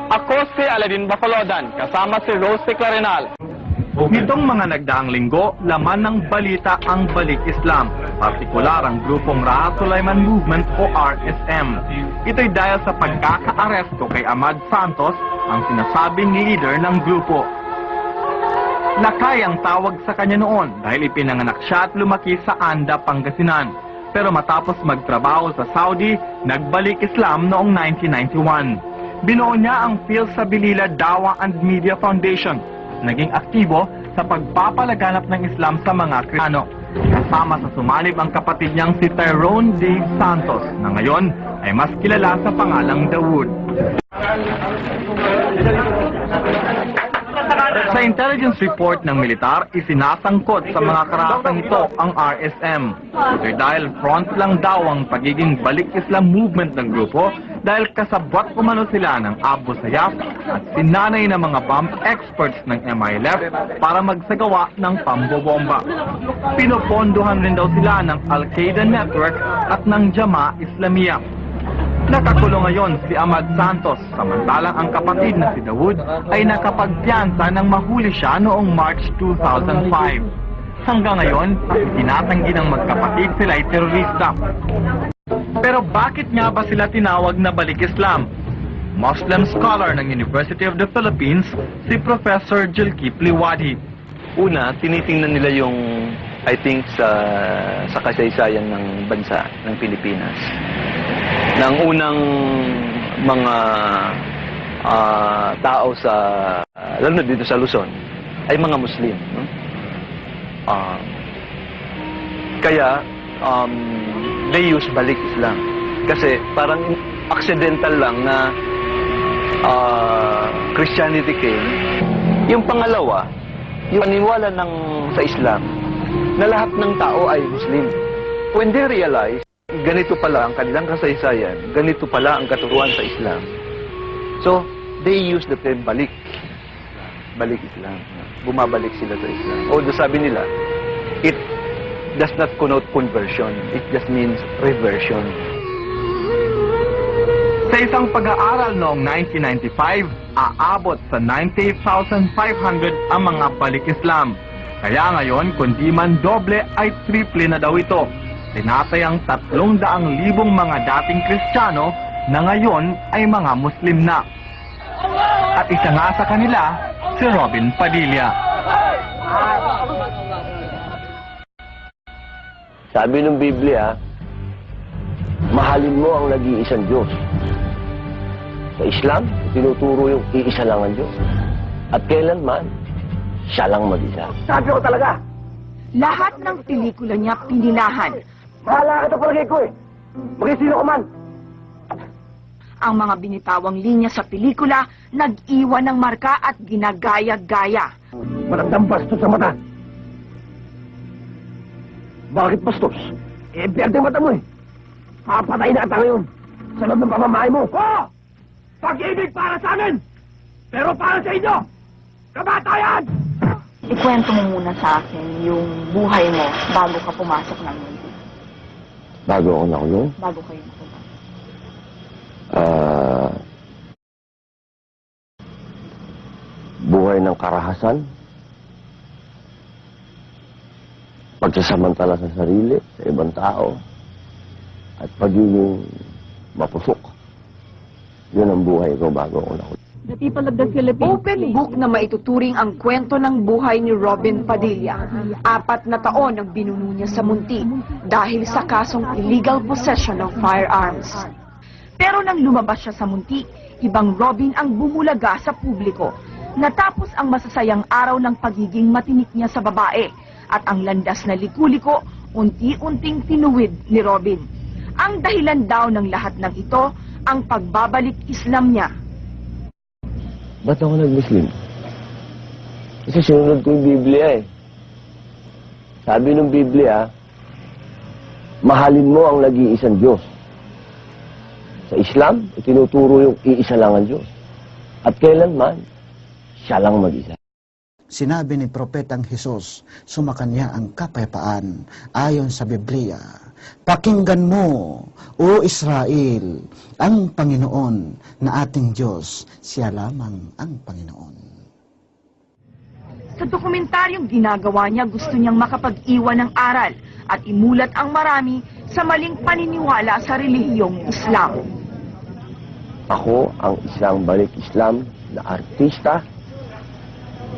Ako si Aladin Bacolodan, kasama si Rose Clarenal. Nitong mga nagdaang linggo, laman ng balita ang balik Islam, partikular ang grupong Rahat Sulaiman Movement o RSM. Ito'y dahil sa pagkaka-aresto kay Ahmad Santos, ang sinasabing leader ng grupo. Lakay ang tawag sa kanya noon dahil ipinanganak siya at lumaki sa Anda, Pangasinan. Pero matapos magtrabaho sa Saudi, nagbalik Islam noong 1991. Binuo niya ang Philsabililla Dawah and Media Foundation. Naging aktibo sa pagpapalaganap ng Islam sa mga Kristiyano. Kasama sa sumalib ang kapatid niyang si Tyrone Dave Santos na ngayon ay mas kilala sa pangalang Dawood. Sa intelligence report ng militar, isinasangkot sa mga karapatang ito ang RSM. Ito'y dahil front lang daw ang pagiging balik Islam movement ng grupo dahil kasabwat umano sila ng Abu Sayyaf at sinanay ng mga bomb experts ng MILF para magsagawa ng pambobomba. Pinopondohan rin daw sila ng Al-Qaeda Network at ng Jama Islamiyah. Nakakulong ngayon si Ahmad Santos, samantalang ang kapatid na si Dawood ay nakapagpiyansa nang mahuli siya noong March 2005. Hanggang ngayon, tinatanggi ng magkapatid sila ay terorista. Pero bakit nga ba sila tinawag na balik Islam? Muslim scholar ng University of the Philippines, si Professor Julkipli Wadhi. Una, tinitingnan nila yung, I think, sa kasaysayan ng bansa, ng Pilipinas. Ng unang mga tao sa, lalo dito sa Luzon, ay mga Muslim. No? Kaya, they use balik Islam. Kasi parang accidental lang na Christianity came. Yung pangalawa, yung paniniwala sa Islam, na lahat ng tao ay Muslim. When they realize, ganito pala ang kanilang kasaysayan, ganito pala ang katuruan sa Islam. So, they use the term balik. Balik Islam. Bumabalik sila sa Islam. Although sabi nila, it does not connote conversion. It just means reversion. Sa isang pag-aaral noong 1995, aabot sa 98,500 ang mga balik Islam. Kaya ngayon, kundi man doble ay triple na daw ito. Tinatayang 300,000 mga dating Kristiyano na ngayon ay mga Muslim na. At isa nga sa kanila, si Robin Padilla. Sabi ng Biblia, mahalin mo ang nag-iisang Diyos. Sa Islam, tinuturo yung iisa lang ang Diyos. At kailanman, siya lang mag-isa. Sabi ko talaga, lahat ng pelikula niya pininahan. Bahala ka sa palagay ko eh. Mag-isino ka man. Ang mga binitawang linya sa pelikula, nag-iwan ng marka at ginagaya-gaya. Maramdang bastos sa mata. Bakit bastos? Eh, berde mata mo eh. Papatay na ata ngayon. Sa loob ng pamamahay mo. Oh! Pag-ibig para sa amin! Pero para sa inyo! Kamatayan! Ikwento mo muna sa akin yung buhay mo bago ka pumasok ng mundo. Bago ako nakulong? Bago kayo nakulong. Buhay ng karahasan, pagsasamantala sa sarili, sa ibang tao, at pagiging mapusok. Yun ang buhay ko bago ako nahuli. Open book na maituturing ang kwento ng buhay ni Robin Padilla. 4 na taon ang binuno niya sa Munti dahil sa kasong illegal possession of firearms. Pero nang lumabas siya sa Munti, ibang Robin ang bumulaga sa publiko. Natapos ang masasayang araw ng pagiging matinik niya sa babae at ang landas na liku-liko unti-unting tinuwid ni Robin. Ang dahilan daw ng lahat ng ito, ang pagbabalik Islam niya. Ba't ako nag-Muslim? Kasi sinunod ko yung Biblia eh. Sabi ng Biblia, mahalin mo ang nag-iisang Diyos. Sa Islam, itinuturo yung iisa lang ang Diyos. At kailanman, siya lang mag-isa. Sinabi ni Propetang Jesus, sumakanya ang kapayapaan ayon sa Biblia. Pakinggan mo, O Israel, ang Panginoon na ating Diyos, siya lamang ang Panginoon. Sa dokumentaryong ginagawa niya, gusto niyang makapag-iwan ng aral at imulat ang marami sa maling paniniwala sa relihiyong Islam. Ako ang isang balik Islam na artista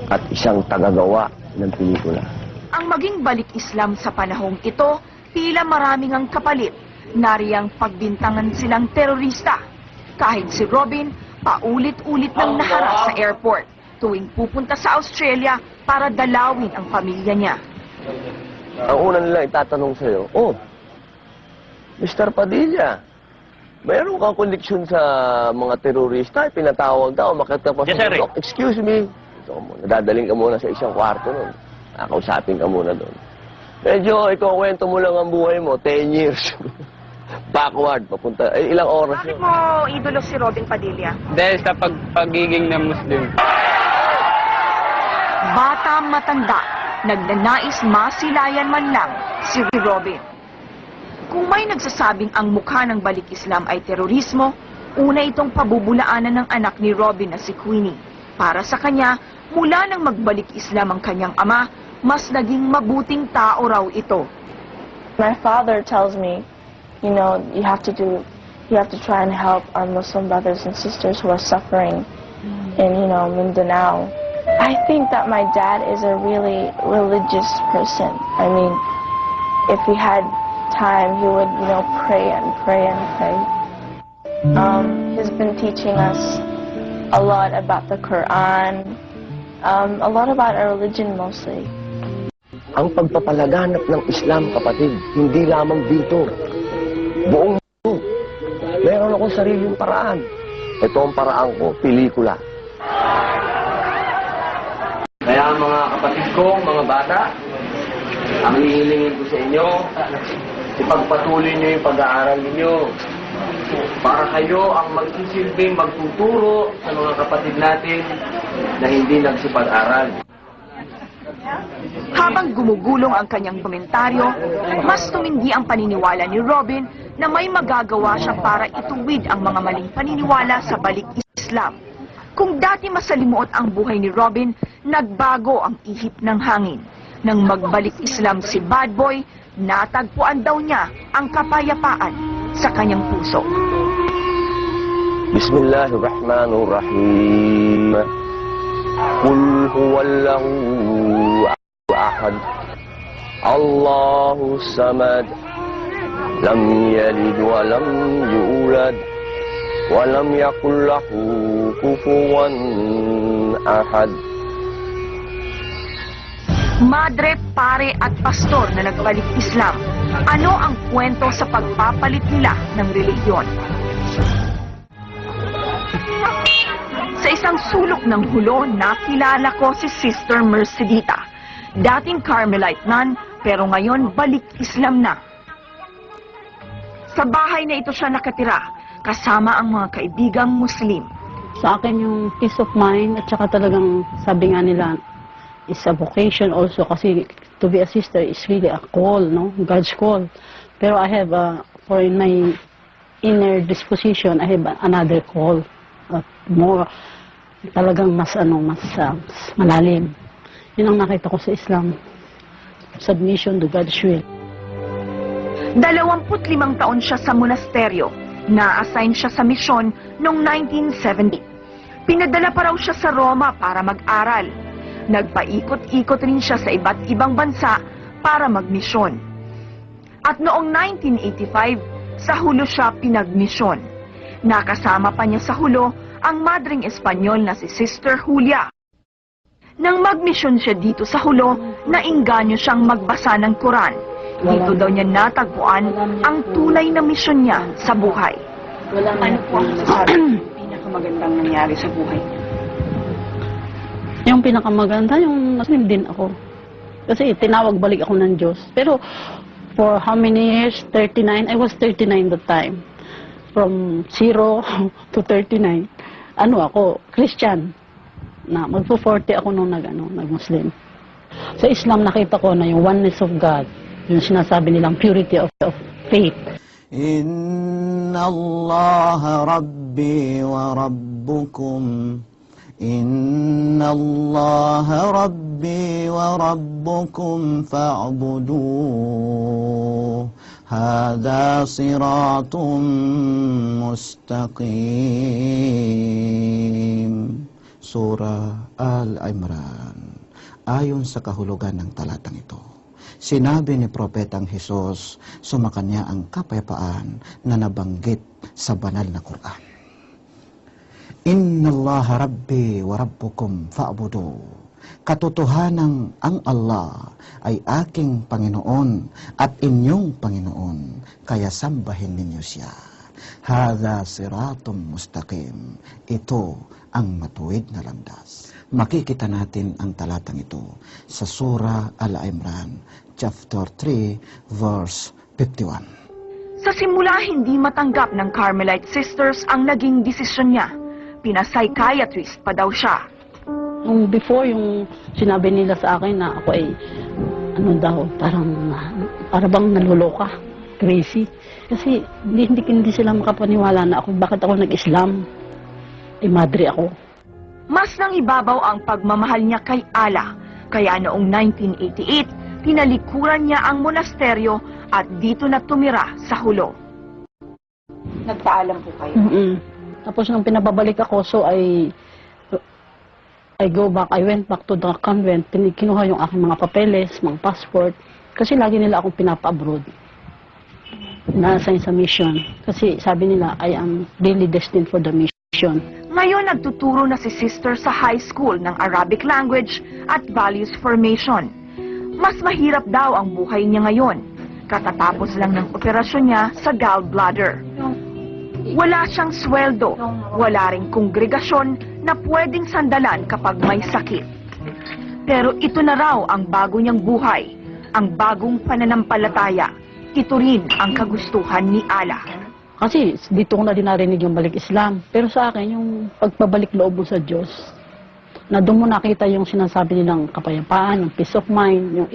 at isang tagagawa ng pelikula. Ang maging balik Islam sa panahong ito, tila maraming ang kapalit. Nariyang pagbintangan silang terorista. Kahit si Robin, paulit-ulit nang naharap sa airport tuwing pupunta sa Australia para dalawin ang pamilya niya. Ang una nila itatanong sa'yo, oh, Mr. Padilla, mayroon kang koneksyon sa mga terorista, pinatawag ka o makita pa sa bundok. Excuse me. Nadadaling ka muna sa isang kwarto nun. Nakausapin ka muna doon. Medyo ikaw kwento mo lang ang buhay mo, 10 years. Backward, papunta. Ilang oras Bakit yun? mo idolo si Robin Padilla? Dahil sa pagiging na Muslim. Bata matanda, nagnanais masilayan man lang si Robin. Kung may nagsasabing ang mukha ng balik Islam ay terorismo, una itong pabubulaanan ng anak ni Robin na si Queenie. Para sa kanya, mula nang magbalik Islam ang kanyang ama, mas naging mabuting tao raw ito. My father tells me, you know, you have to try and help our Muslim brothers and sisters who are suffering in, you know, Mindanao. I think that my dad is a really religious person. I mean, if he had time, he would, you know, pray and pray and pray. He's been teaching us a lot about the Quran, a lot about our religion mostly. Ang pagpapalaganap ng Islam, kapatid, hindi lamang dito. Buong mundo. Meron akong sariling paraan. Ito ang paraan ko, pelikula. Kaya mga kapatid ko, mga bata, ang hihilingin ko sa inyo, ipagpatuloy niyo yung pag-aaral ninyo. Para kayo ang magsisilbing magtuturo sa mga kapatid natin na hindi nagsipag-aral. Habang gumugulong ang kanyang komentaryo, mas tumindi ang paniniwala ni Robin na may magagawa siya para ituwid ang mga maling paniniwala sa balik Islam. Kung dati masalimuot ang buhay ni Robin, nagbago ang ihip ng hangin. Nang magbalik Islam si Bad Boy, natagpuan daw niya ang kapayapaan sa kanyang puso. Bismillahirrahmanirrahim. Qul huwallahu ahad. Allahu samad. Lam yalid wa lam yulad. Wa lam yakul lahu kufuwan ahad. Madre, pare at pastor na nagbalik Islam, ano ang kwento sa pagpapalit nila ng relihiyon? Sa isang sulok ng hulo, nakilala ko si Sister Mercedita. Dating Carmelite nun, pero ngayon balik Islam na. Sa bahay na ito siya nakatira, kasama ang mga kaibigang Muslim. Sa akin yung peace of mind at saka talagang sabi nga nila, is a vocation also kasi to be a sister is really a call, no? God's call. Pero I have, for in my inner disposition, I have another call. More, talagang mas malalim. Yun ang nakita ko sa Islam. submission to God's will. 25 taon siya sa monasteryo. Na-assign siya sa misyon noong 1970. Pinadala pa raw siya sa Roma para mag-aral. Nagpaikot-ikot rin siya sa iba't ibang bansa para magmisyon. At noong 1985, sa Hulo siya pinagmisyon. Nakasama pa niya sa Hulo ang madring Espanyol na si Sister Julia. Nang magmisyon siya dito sa Hulo, nainganyo siyang magbasa ng Quran. Dito daw niya natagpuan ang tunay na misyon niya sa buhay. Ano po ang masasabi pinakamagandang nangyari sa buhay niya? Yung pinakamaganda, yung Muslim din ako. Kasi tinawag balik ako ng Diyos. Pero for how many years? 39? I was 39 that time. From 0 to 39. Ano ako? Christian. Na magpo-40 ako nung nag-Muslim. Sa Islam nakita ko na yung oneness of God. Yung sinasabi nilang purity of faith. Inna Allah Rabbi wa Rabbukum. Inna Allah Rabbi wa Rabbukum fa'buduh. Hada siratun mustaqim. Surah Al-Imran. Ayon sa kahulugan ng talatang ito, sinabi ni Propetang Hesus, sumakanya ang kapayapaan na nabanggit sa banal na Quran. Inna Allah Rabbi wa Rabbukum fa'budu. Katotohanang ang Allah ay aking Panginoon at inyong Panginoon, kaya sambahin ninyo siya. Hadha siratum mustaqim. Ito ang matuwid na landas. Makikita natin ang talatang ito sa Surah Al-Imran, chapter 3, verse 51. Sa simula, hindi matanggap ng Carmelite sisters ang naging desisyon niya. Pinapsychiatrist pa daw siya. Nung before, yung sinabi nila sa akin na ako ay, para bang naluloka, crazy. Kasi hindi sila makapaniwala na ako, bakit ako nag-Islam. Madre ako. Mas nang ibabaw ang pagmamahal niya kay Allah. Kaya noong 1988, tinalikuran niya ang monasteryo at dito na tumira sa Hulo. Nagpaalam po kayo? Tapos nung pinababalik ako, so I went back to the convent. Kinuha yung aking mga papeles, mga passport. Kasi lagi nila akong pinapa-abroad. Na-assign sa mission. Kasi sabi nila, I am really destined for the mission. Ngayon, nagtuturo na si Sister sa high school ng Arabic language at values formation. Mas mahirap daw ang buhay niya ngayon. Katatapos lang ng operasyon niya sa gallbladder. Wala siyang sweldo, wala ring kongregasyon na pwedeng sandalan kapag may sakit. Pero ito na raw ang bago niyang buhay, ang bagong pananampalataya. Ito rin ang kagustuhan ni Allah. Kasi dito ko na din narinig yung balik Islam. Pero sa akin, yung pagpabalik loob mo sa Diyos, na doon mo nakita yung sinasabi nilang kapayapaan, yung peace of mind, yung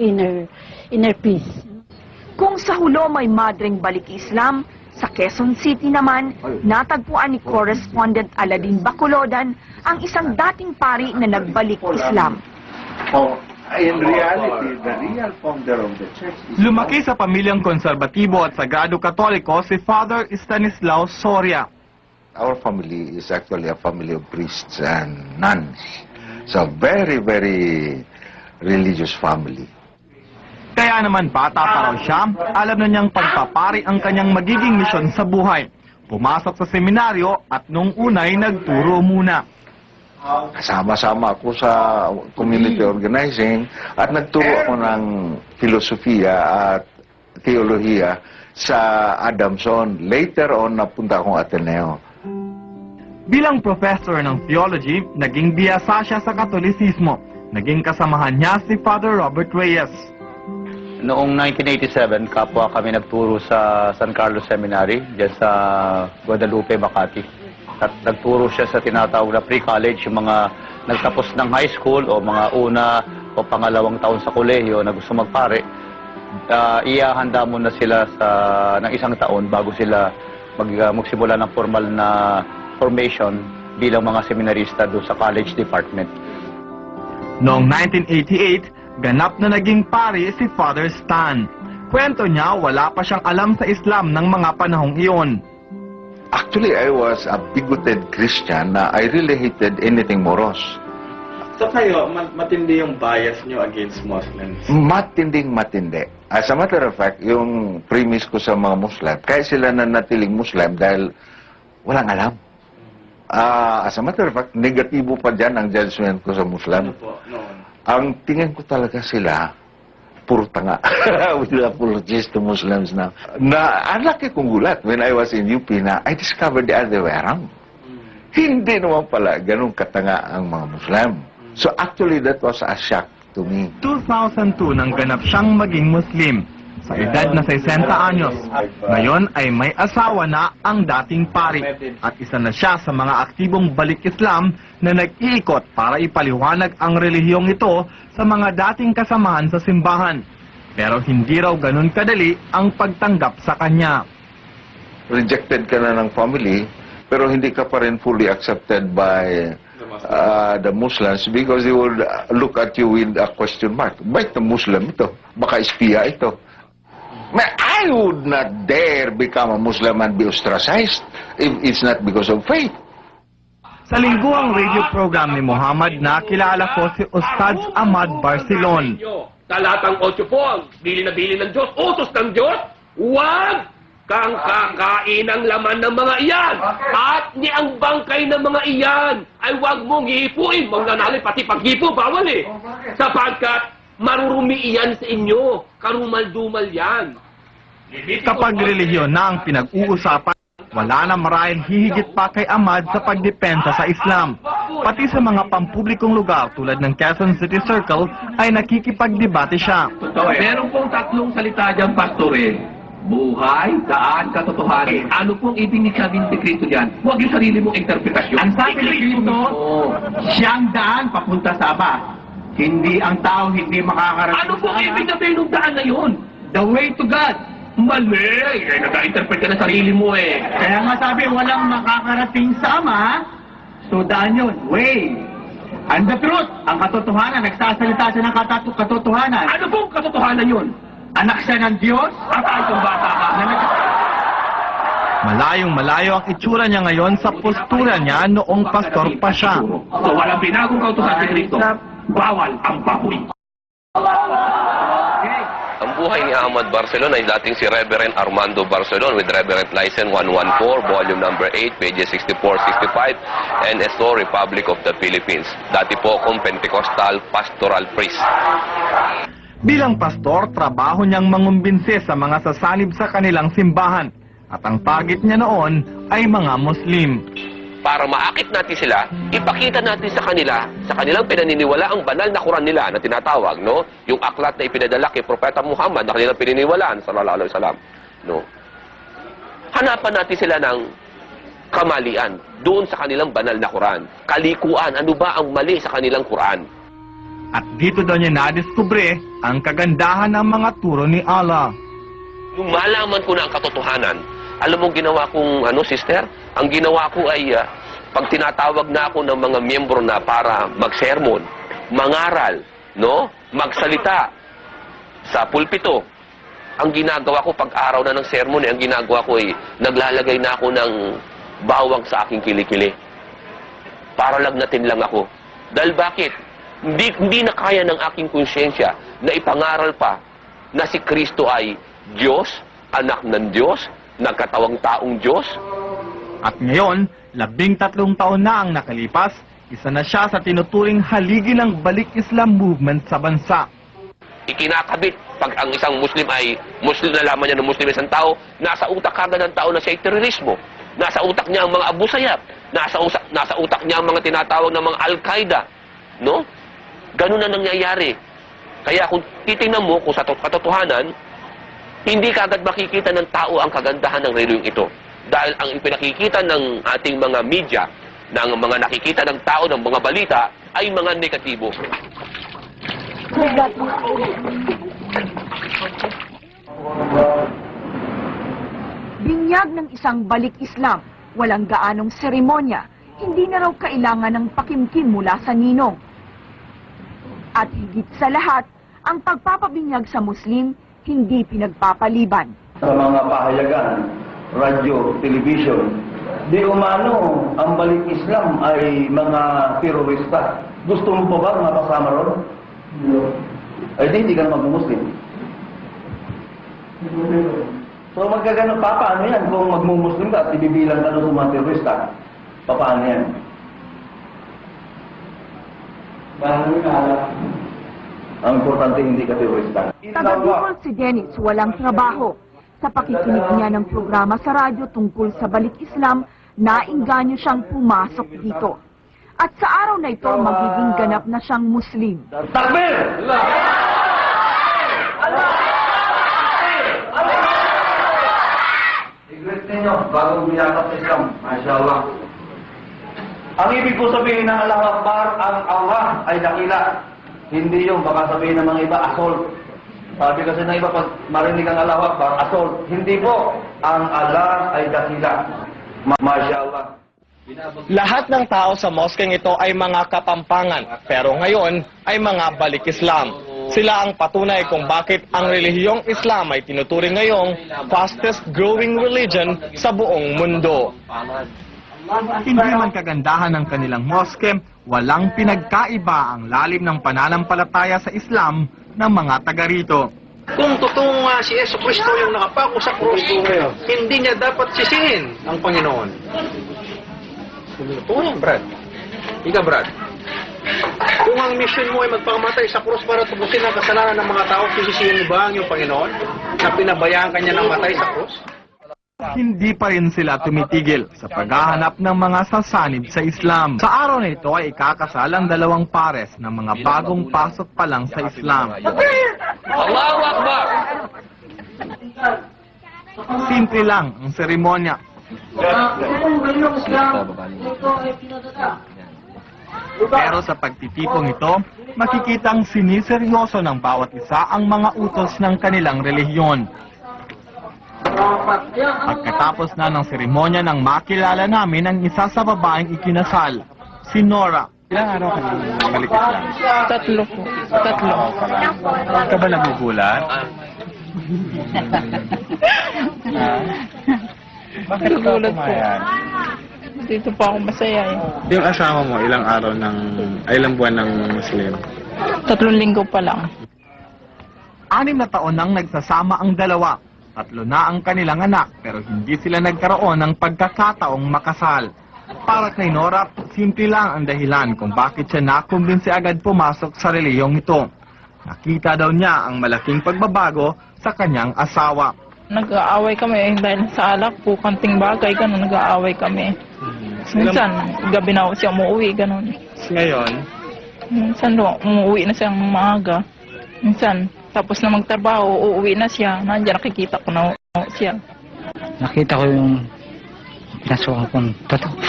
inner peace. Kung sa Hulo may madring balik Islam, sa Quezon City naman, natagpuan ni Correspondent Aladin Baculodan ang isang dating pari na nagbalik Islam. In reality, the real founder of the church is... Lumaki sa pamilyang konserbatibo at sagado katoliko si Father Stanislao Soria. Our family is actually a family of priests and nuns. So very, very religious family. Kaya naman bata pa raw siya, alam na niyang pagpapari ang kanyang magiging misyon sa buhay. Pumasok sa seminaryo at nung unay nagturo muna. Kasama-sama ako sa community organizing at nagturo ako ng filosofiya at teolohiya sa Adamson. Later on, napunta akong Ateneo. Bilang professor ng theology, naging biyasa siya sa Katolisismo. Naging kasamahan niya si Father Robert Reyes. Noong 1987, kapwa kami nagturo sa San Carlos Seminary, dyan sa Guadalupe, Makati. At nagturo siya sa tinatawag na pre-college, yung mga nagtapos ng high school o mga una o pangalawang taon sa kolehiyo na gusto magpare. Iahanda muna sila ng isang taon bago sila magsimula ng formal na formation bilang mga seminarista doon sa college department. Noong 1988, ganap na naging pari si Father Stan. Kwento niya, wala pa siyang alam sa Islam ng mga panahong iyon. Actually, I was a bigoted Christian na I really hated anything moros. So kayo, matindi yung bias nyo against Muslims? Matinding-matindi. As a matter of fact, yung premise ko sa mga Muslim, kaya sila nanatiling Muslim dahil walang alam. As a matter of fact, negatibo pa dyan ang judgment ko sa Muslim. Ang tingin ko talaga sila, puro tanga. With apologies to Muslims now. Ang laki kong gulat when I was in UP na I discovered the other way around. Hindi naman pala ganun katanga ang mga Muslim. So actually, that was a shock to me. 2002 nang ganap siyang maging Muslim. Sa edad na 60 anyos, ngayon ay may asawa na ang dating pari at isa na siya sa mga aktibong balik Islam na nag-iikot para ipaliwanag ang relihiyong ito sa mga dating kasamahan sa simbahan. Pero hindi raw ganun kadali ang pagtanggap sa kanya. Rejected ka na ng family, pero hindi ka pa rin fully accepted by the Muslims because they would look at you with a question mark. Bakit na Muslim ito? Baka espiya ito. I would not dare become a Muslim and be ostracized if it's not because of faith. Sa lingguang radio program ni Muhammad na kilala ko si Ustad Ahmad Barcelon. Talatang 8 po ang bili na bili ng Diyos, utos ng Diyos, huwag kang kakain ang laman ng mga iyan. At ni ang bangkay ng mga iyan ay huwag mong hihipuin. Magnanali, pati paghipo, bawal eh. Sapagkat marurumi iyan sa inyo. Karumal-dumal yan. Kapag relihiyon na ang pinag-uusapan, wala na marahil hihigit pa kay Ahmad sa pagdepensa sa Islam. Pati sa mga pampublikong lugar tulad ng Quezon City Circle ay nakikipagdebate siya. Meron pong 3 salita dyan, Pastore. Buhay, daan, katotohanan. Ano pong ibig sabihin ni Kristo dyan? Huwag yung sarili mong interpretasyon. Ang sabi ni Kristo, siyang daan papunta sa Ama. Hindi ang tao, hindi makakarating ano pong ibig sabihin ng daan na yun? The way to God. Mali! Eh, nag-interpret ka na sarili mo eh. Kaya nga sabi, walang makakarating sa Ama. So daan yun, way. And the truth, ang katotohanan, nagsasalita siya ng katotohanan. Ano pong katotohanan yun? Anak siya ng Diyos? At itong bata ka? Malayong-malayo ang itsura niya ngayon sa postura niya noong pastor pa siya. So walang binagong kautusan si Kristo. Bawal ang baboy. Ang buhay ni Ahmad Barcelon ay dating si Reverend Armando Barcelon with Reverend License 114, volume number 8, pages 64-65, NSO, Republic of the Philippines. Dati po akong Pentecostal Pastoral Priest. Bilang pastor, trabaho niyang mangumbinse sa mga sasanib sa kanilang simbahan. At ang target niya noon ay mga Muslim. Para maakit natin sila, ipakita natin sa kanila, sa kanilang pinaniniwala ang banal na Quran nila na tinatawag, no? Yung aklat na ipinadala kay Propeta Muhammad na kanilang pininiwalaan, sallallahu alaihi wasallam, no? Hanapan natin sila ng kamalian doon sa kanilang banal na Quran. Kalikuan, ano ba ang mali sa kanilang Quran? At dito daw niya nadiskubre ang kagandahan ng mga turo ni Allah. Nung malaman ko na ang katotohanan, alam mo ginawa kong, sister? Ang ginawa ko ay, pag tinatawag na ako ng mga miyembro na para mag-sermon, mangaral, no? Magsalita sa pulpito, ang ginagawa ko pag araw na ng sermon, ang ginagawa ko ay naglalagay na ako ng bawang sa aking kilikili. Para lagnatin lang ako. Dahil bakit? Hindi na kaya ng aking konsyensya na ipangaral pa na si Kristo ay Diyos, anak ng Diyos, nagkatawang taong Diyos. At ngayon, 13 taon na ang nakalipas, isa na siya sa tinuturing haligi ng balik Islam movement sa bansa. Ikinakabit pag ang isang Muslim ay Muslim, nalaman niya ng Muslim isang tao, nasa utak kagad ng tao na siya ay terorismo. Nasa utak niya ang mga Abu Sayyaf. Nasa utak niya ang mga tinatawag ng mga Al-Qaeda. No? Ganun na nangyayari. Kaya kung titingnan mo kung sa katotohanan, hindi kagad makikita ng tao ang kagandahan ng reliyong ito. Dahil ang ipinakikita ng ating mga media, ng mga nakikita ng tao, ng mga balita, ay mga negatibo. Binyag ng isang balik Islam, walang gaanong seremonya, hindi na raw kailangan ng pakimkim mula sa ninong. At higit sa lahat, ang pagpapabinyag sa Muslim hindi pinagpapaliban. Sa mga pahayagan, radyo, television, di umano ang balik Islam ay mga terorista. Gusto mo pa ba mapasama ron? Ay di, hindi ka na mag-Muslim. So magkagano, paano yan kung magmumuslim ka at ibibilang ka doon sa mga terorista? Paano yan? Ang importante hindi ka terorista. Taga-Bicol si Dennis walang trabaho. Sa pakikinig niya ng programa sa radyo tungkol sa balik Islam, nainganyo siyang pumasok dito. At sa araw na ito, magiging ganap na siyang Muslim. Takbir! I-greet ninyo, bagong biyakap sa Islam. Masya Allah. Ang ibig ko sabihin ng Allahu Akbar, ang Allah ay dakila. Hindi yung baka sabihin ng mga iba, assault. Sabi kasi ng iba, pag marinig ang Allahu Akbar, assault. Hindi po. Ang Allah ay dakila. Masya Allah. Lahat ng tao sa moskeng ito ay mga Kapampangan, pero ngayon ay mga balik Islam. Sila ang patunay kung bakit ang relihiyong Islam ay tinuturing ngayong fastest growing religion sa buong mundo. Hindi man kagandahan ng kanilang moske, walang pinagkaiba ang lalim ng pananampalataya sa Islam ng mga taga rito. Kung totoong si Yesu Cristo yung nakapako sa krus, hindi niya dapat sisihin ang Panginoon. Totoo yan, Brad. Ika, Brad. Kung ang mission mo ay magpakamatay sa krus para tubusin ang kasalanan ng mga tao, sisisihin mo ba ang iyong Panginoon na pinabayaan kanya ng matay sa krus? Hindi pa rin sila tumitigil sa paghahanap ng mga sasanib sa Islam. Sa araw na ito ay ikakasal ang dalawang pares ng mga bagong pasok pa lang sa Islam. Allahu Akbar! Simple lang ang seremonya. Pero sa pagtitipong ito, makikitang siniseryoso ng bawat isa ang mga utos ng kanilang relihiyon. Pagkatapos na ng seremonya nang makilala namin ang isa sa babaeng ikinasal, si Nora. Ilang araw ka nang balik Islam? 3 po. 3. Ka ba nagugulat? Bakit ka pumayag? Dito pa ako masaya eh. Yung asawa mo, ilang buwan ng Muslim? 3 linggo pa lang. 6 na taon nang nagsasama ang dalawa. 3 na ang kanilang anak, pero hindi sila nagkaroon ng pagkakataong makasal. Para kay Nora, simple lang ang dahilan kung bakit siya nakumbinsi agad pumasok sa reliyong ito. Nakita daw niya ang malaking pagbabago sa kanyang asawa. Nag-aaway kami dahil sa alak po, kanting bagay, gano'n, nag-aaway kami. Minsan, gabi na siya umuwi, gano'n. Ngayon? Minsan, umuwi na siya maaga. Minsan, tapos na magtrabaho, uuwi na siya. Nandiyan, nakikita ko na siya. Nakita ko yung pinasukan kong totoo.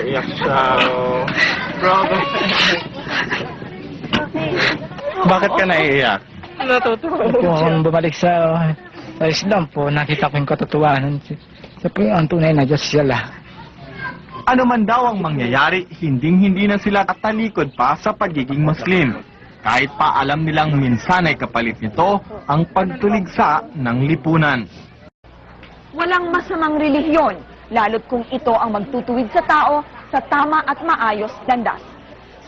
Iyak siya. Bravo. Bakit ka naiiyak? Natutuwa po akong bumalik sa Islam po, nakita ko yung katotohanan. Sa po ang tunay na Diyos sila. Ano man daw ang mangyayari, hinding-hindi na sila tatalikod pa sa pagiging Muslim. Kahit pa alam nilang minsan ay kapalit nito ang pagtuligsa ng lipunan. Walang masamang relihiyon, lalo't kung ito ang magtutuwid sa tao sa tama at maayos landas.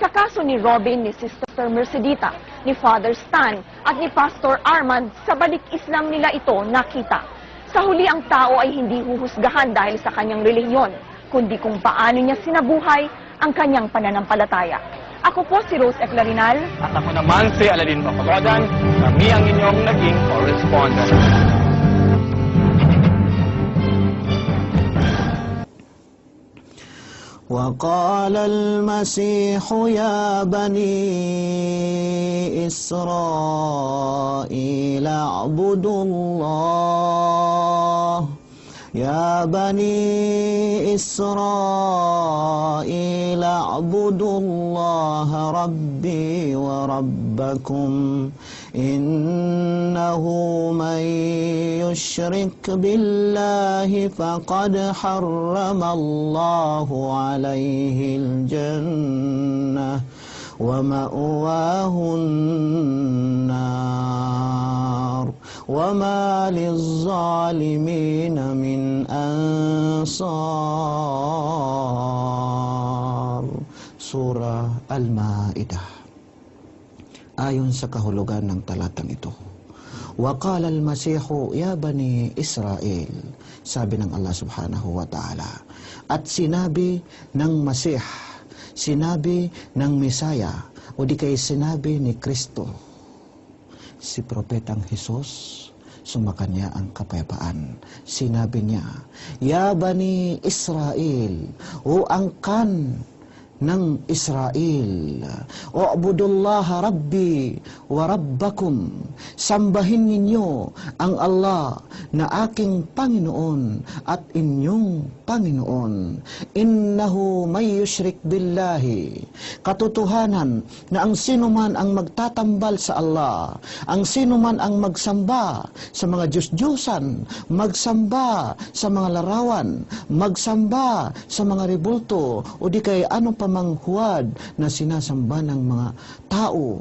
Sa kaso ni Robin, ni Sister Mercedita, ni Father Stan at ni Pastor Armand, sa balik Islam nila ito nakita. Sa huli ang tao ay hindi huhusgahan dahil sa kanyang relihiyon, kundi kung paano niya sinabuhay ang kanyang pananampalataya. Ako po si Rose Eclarinal. At ako naman si Aladin Papagodan. Kami ang inyong naging correspondent. وقال المسيح يا بني إسرائيل اعبدوا الله يا بني إسرائيل اعبدوا الله ربي وربكم إنه من يشرك بالله فقد حرم الله عليه الجنة ومأواه النار وما للظالمين من أنصار. Surah Al-Ma'idah. Ayon sa kahulugan ng talatang ito, Waqala al-Masihu ya bani Israel, sabi ng Allah subhanahu wa ta'ala, at sinabi ng Masih, sinabi ng Mesaya, o di kay sinabi ni Kristo, si Propetang Jesus, sumakanya ang kapayapaan. Sinabi niya, ya bani Israel, o angkan ng Israel, u'budullaha rabbi wa rabbakum, sambahin ninyo ang Allah na aking Panginoon at inyong Panginoon. Innahu may yushrik billahi, katotohanan na ang sinuman ang magtatambal sa Allah, ang sinuman ang magsamba sa mga Diyos-Diyosan, magsamba sa mga larawan, magsamba sa mga rebulto, o di kay ano pa mang huwad na sinasamba ng mga tao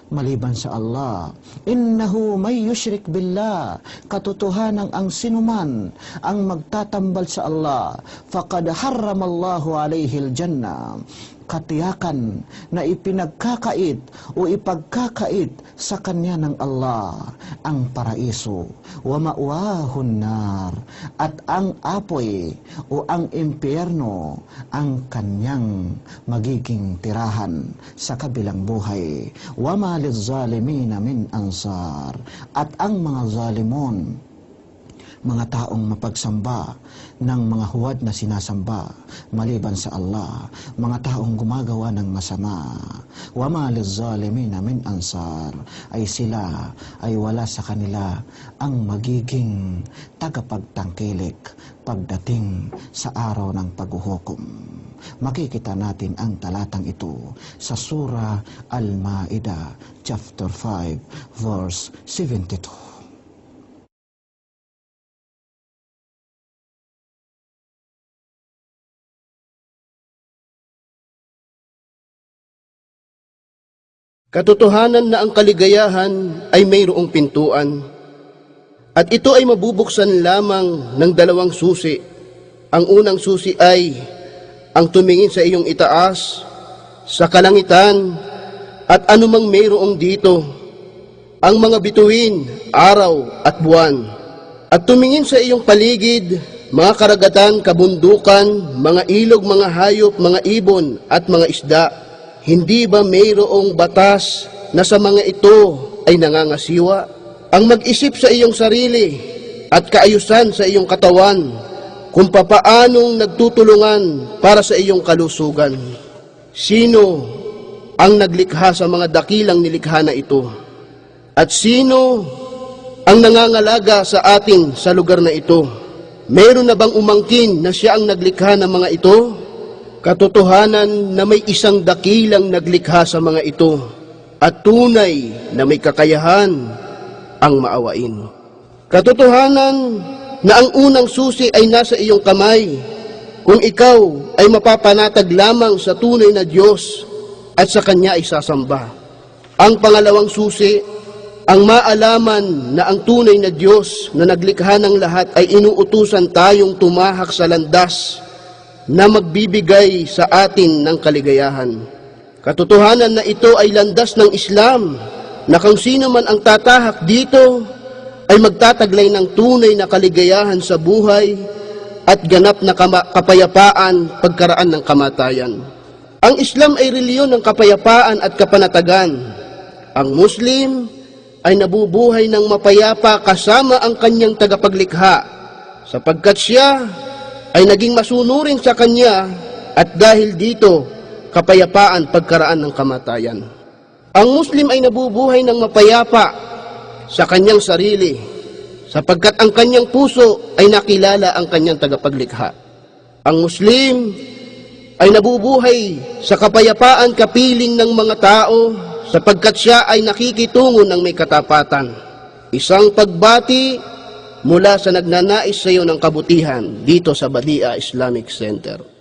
maliban sa Allah. Innahu may yushrik billah, katotohanan ang sinuman ang magtatambal sa Allah, faqad harramallahu alayhi al-jannah, katiyakan na ipinagkakait o ipagkakait sa kanya ng Allah ang paraiso, wa ma'wahun nar, at ang apoy o ang impyerno ang kanyang magiging tirahan sa kabilang buhay. Wa ma lizzalimin min ansar, at ang mga zalimon, mga taong mapagsamba ng mga huwad na sinasamba maliban sa Allah, mga taong gumagawa ng masama, wa ma lizzalimin min ansar, ay sila ay wala sa kanila ang magiging tagapagtangkilik pagdating sa araw ng paghuhukom. Makikita natin ang talatang ito sa Surah Al-Ma'idah, chapter 5, verse 72. Katotohanan na ang kaligayahan ay mayroong pintuan, at ito ay mabubuksan lamang ng dalawang susi. Ang unang susi ay ang tumingin sa iyong itaas, sa kalangitan, at anumang mayroong dito, ang mga bituin, araw at buwan, at tumingin sa iyong paligid, mga karagatan, kabundukan, mga ilog, mga hayop, mga ibon, at mga isda. Hindi ba mayroong batas na sa mga ito ay nangangasiwa? Ang mag-isip sa iyong sarili at kaayusan sa iyong katawan, kung papaanong nagtutulungan para sa iyong kalusugan. Sino ang naglikha sa mga dakilang nilikha na ito? At sino ang nangangalaga sa atin sa lugar na ito? Mayroon na bang umangkin na siya ang naglikha ng mga ito? Katotohanan na may isang dakilang naglikha sa mga ito, at tunay na may kakayahan ang maawain. Katotohanan na ang unang susi ay nasa iyong kamay, kung ikaw ay mapapanatag lamang sa tunay na Diyos at sa Kanya ay sasamba. Ang pangalawang susi, ang maalaman na ang tunay na Diyos na naglikha ng lahat ay inuutusan tayong tumahak sa landas na magbibigay sa atin ng kaligayahan. Katotohanan na ito ay landas ng Islam, na kung sino man ang tatahak dito ay magtataglay ng tunay na kaligayahan sa buhay at ganap na kapayapaan pagkaraan ng kamatayan. Ang Islam ay reliyon ng kapayapaan at kapanatagan. Ang Muslim ay nabubuhay ng mapayapa kasama ang kanyang tagapaglikha, sapagkat siya ay naging masunurin sa Kanya, at dahil dito, kapayapaan pagkaraan ng kamatayan. Ang Muslim ay nabubuhay ng mapayapa sa kanyang sarili, sapagkat ang kanyang puso ay nakilala ang kanyang tagapaglikha. Ang Muslim ay nabubuhay sa kapayapaan kapiling ng mga tao, sapagkat siya ay nakikitungo ng may katapatan. Isang pagbati mula sa nagnanais sa iyo ng kabutihan dito sa Badia Islamic Center.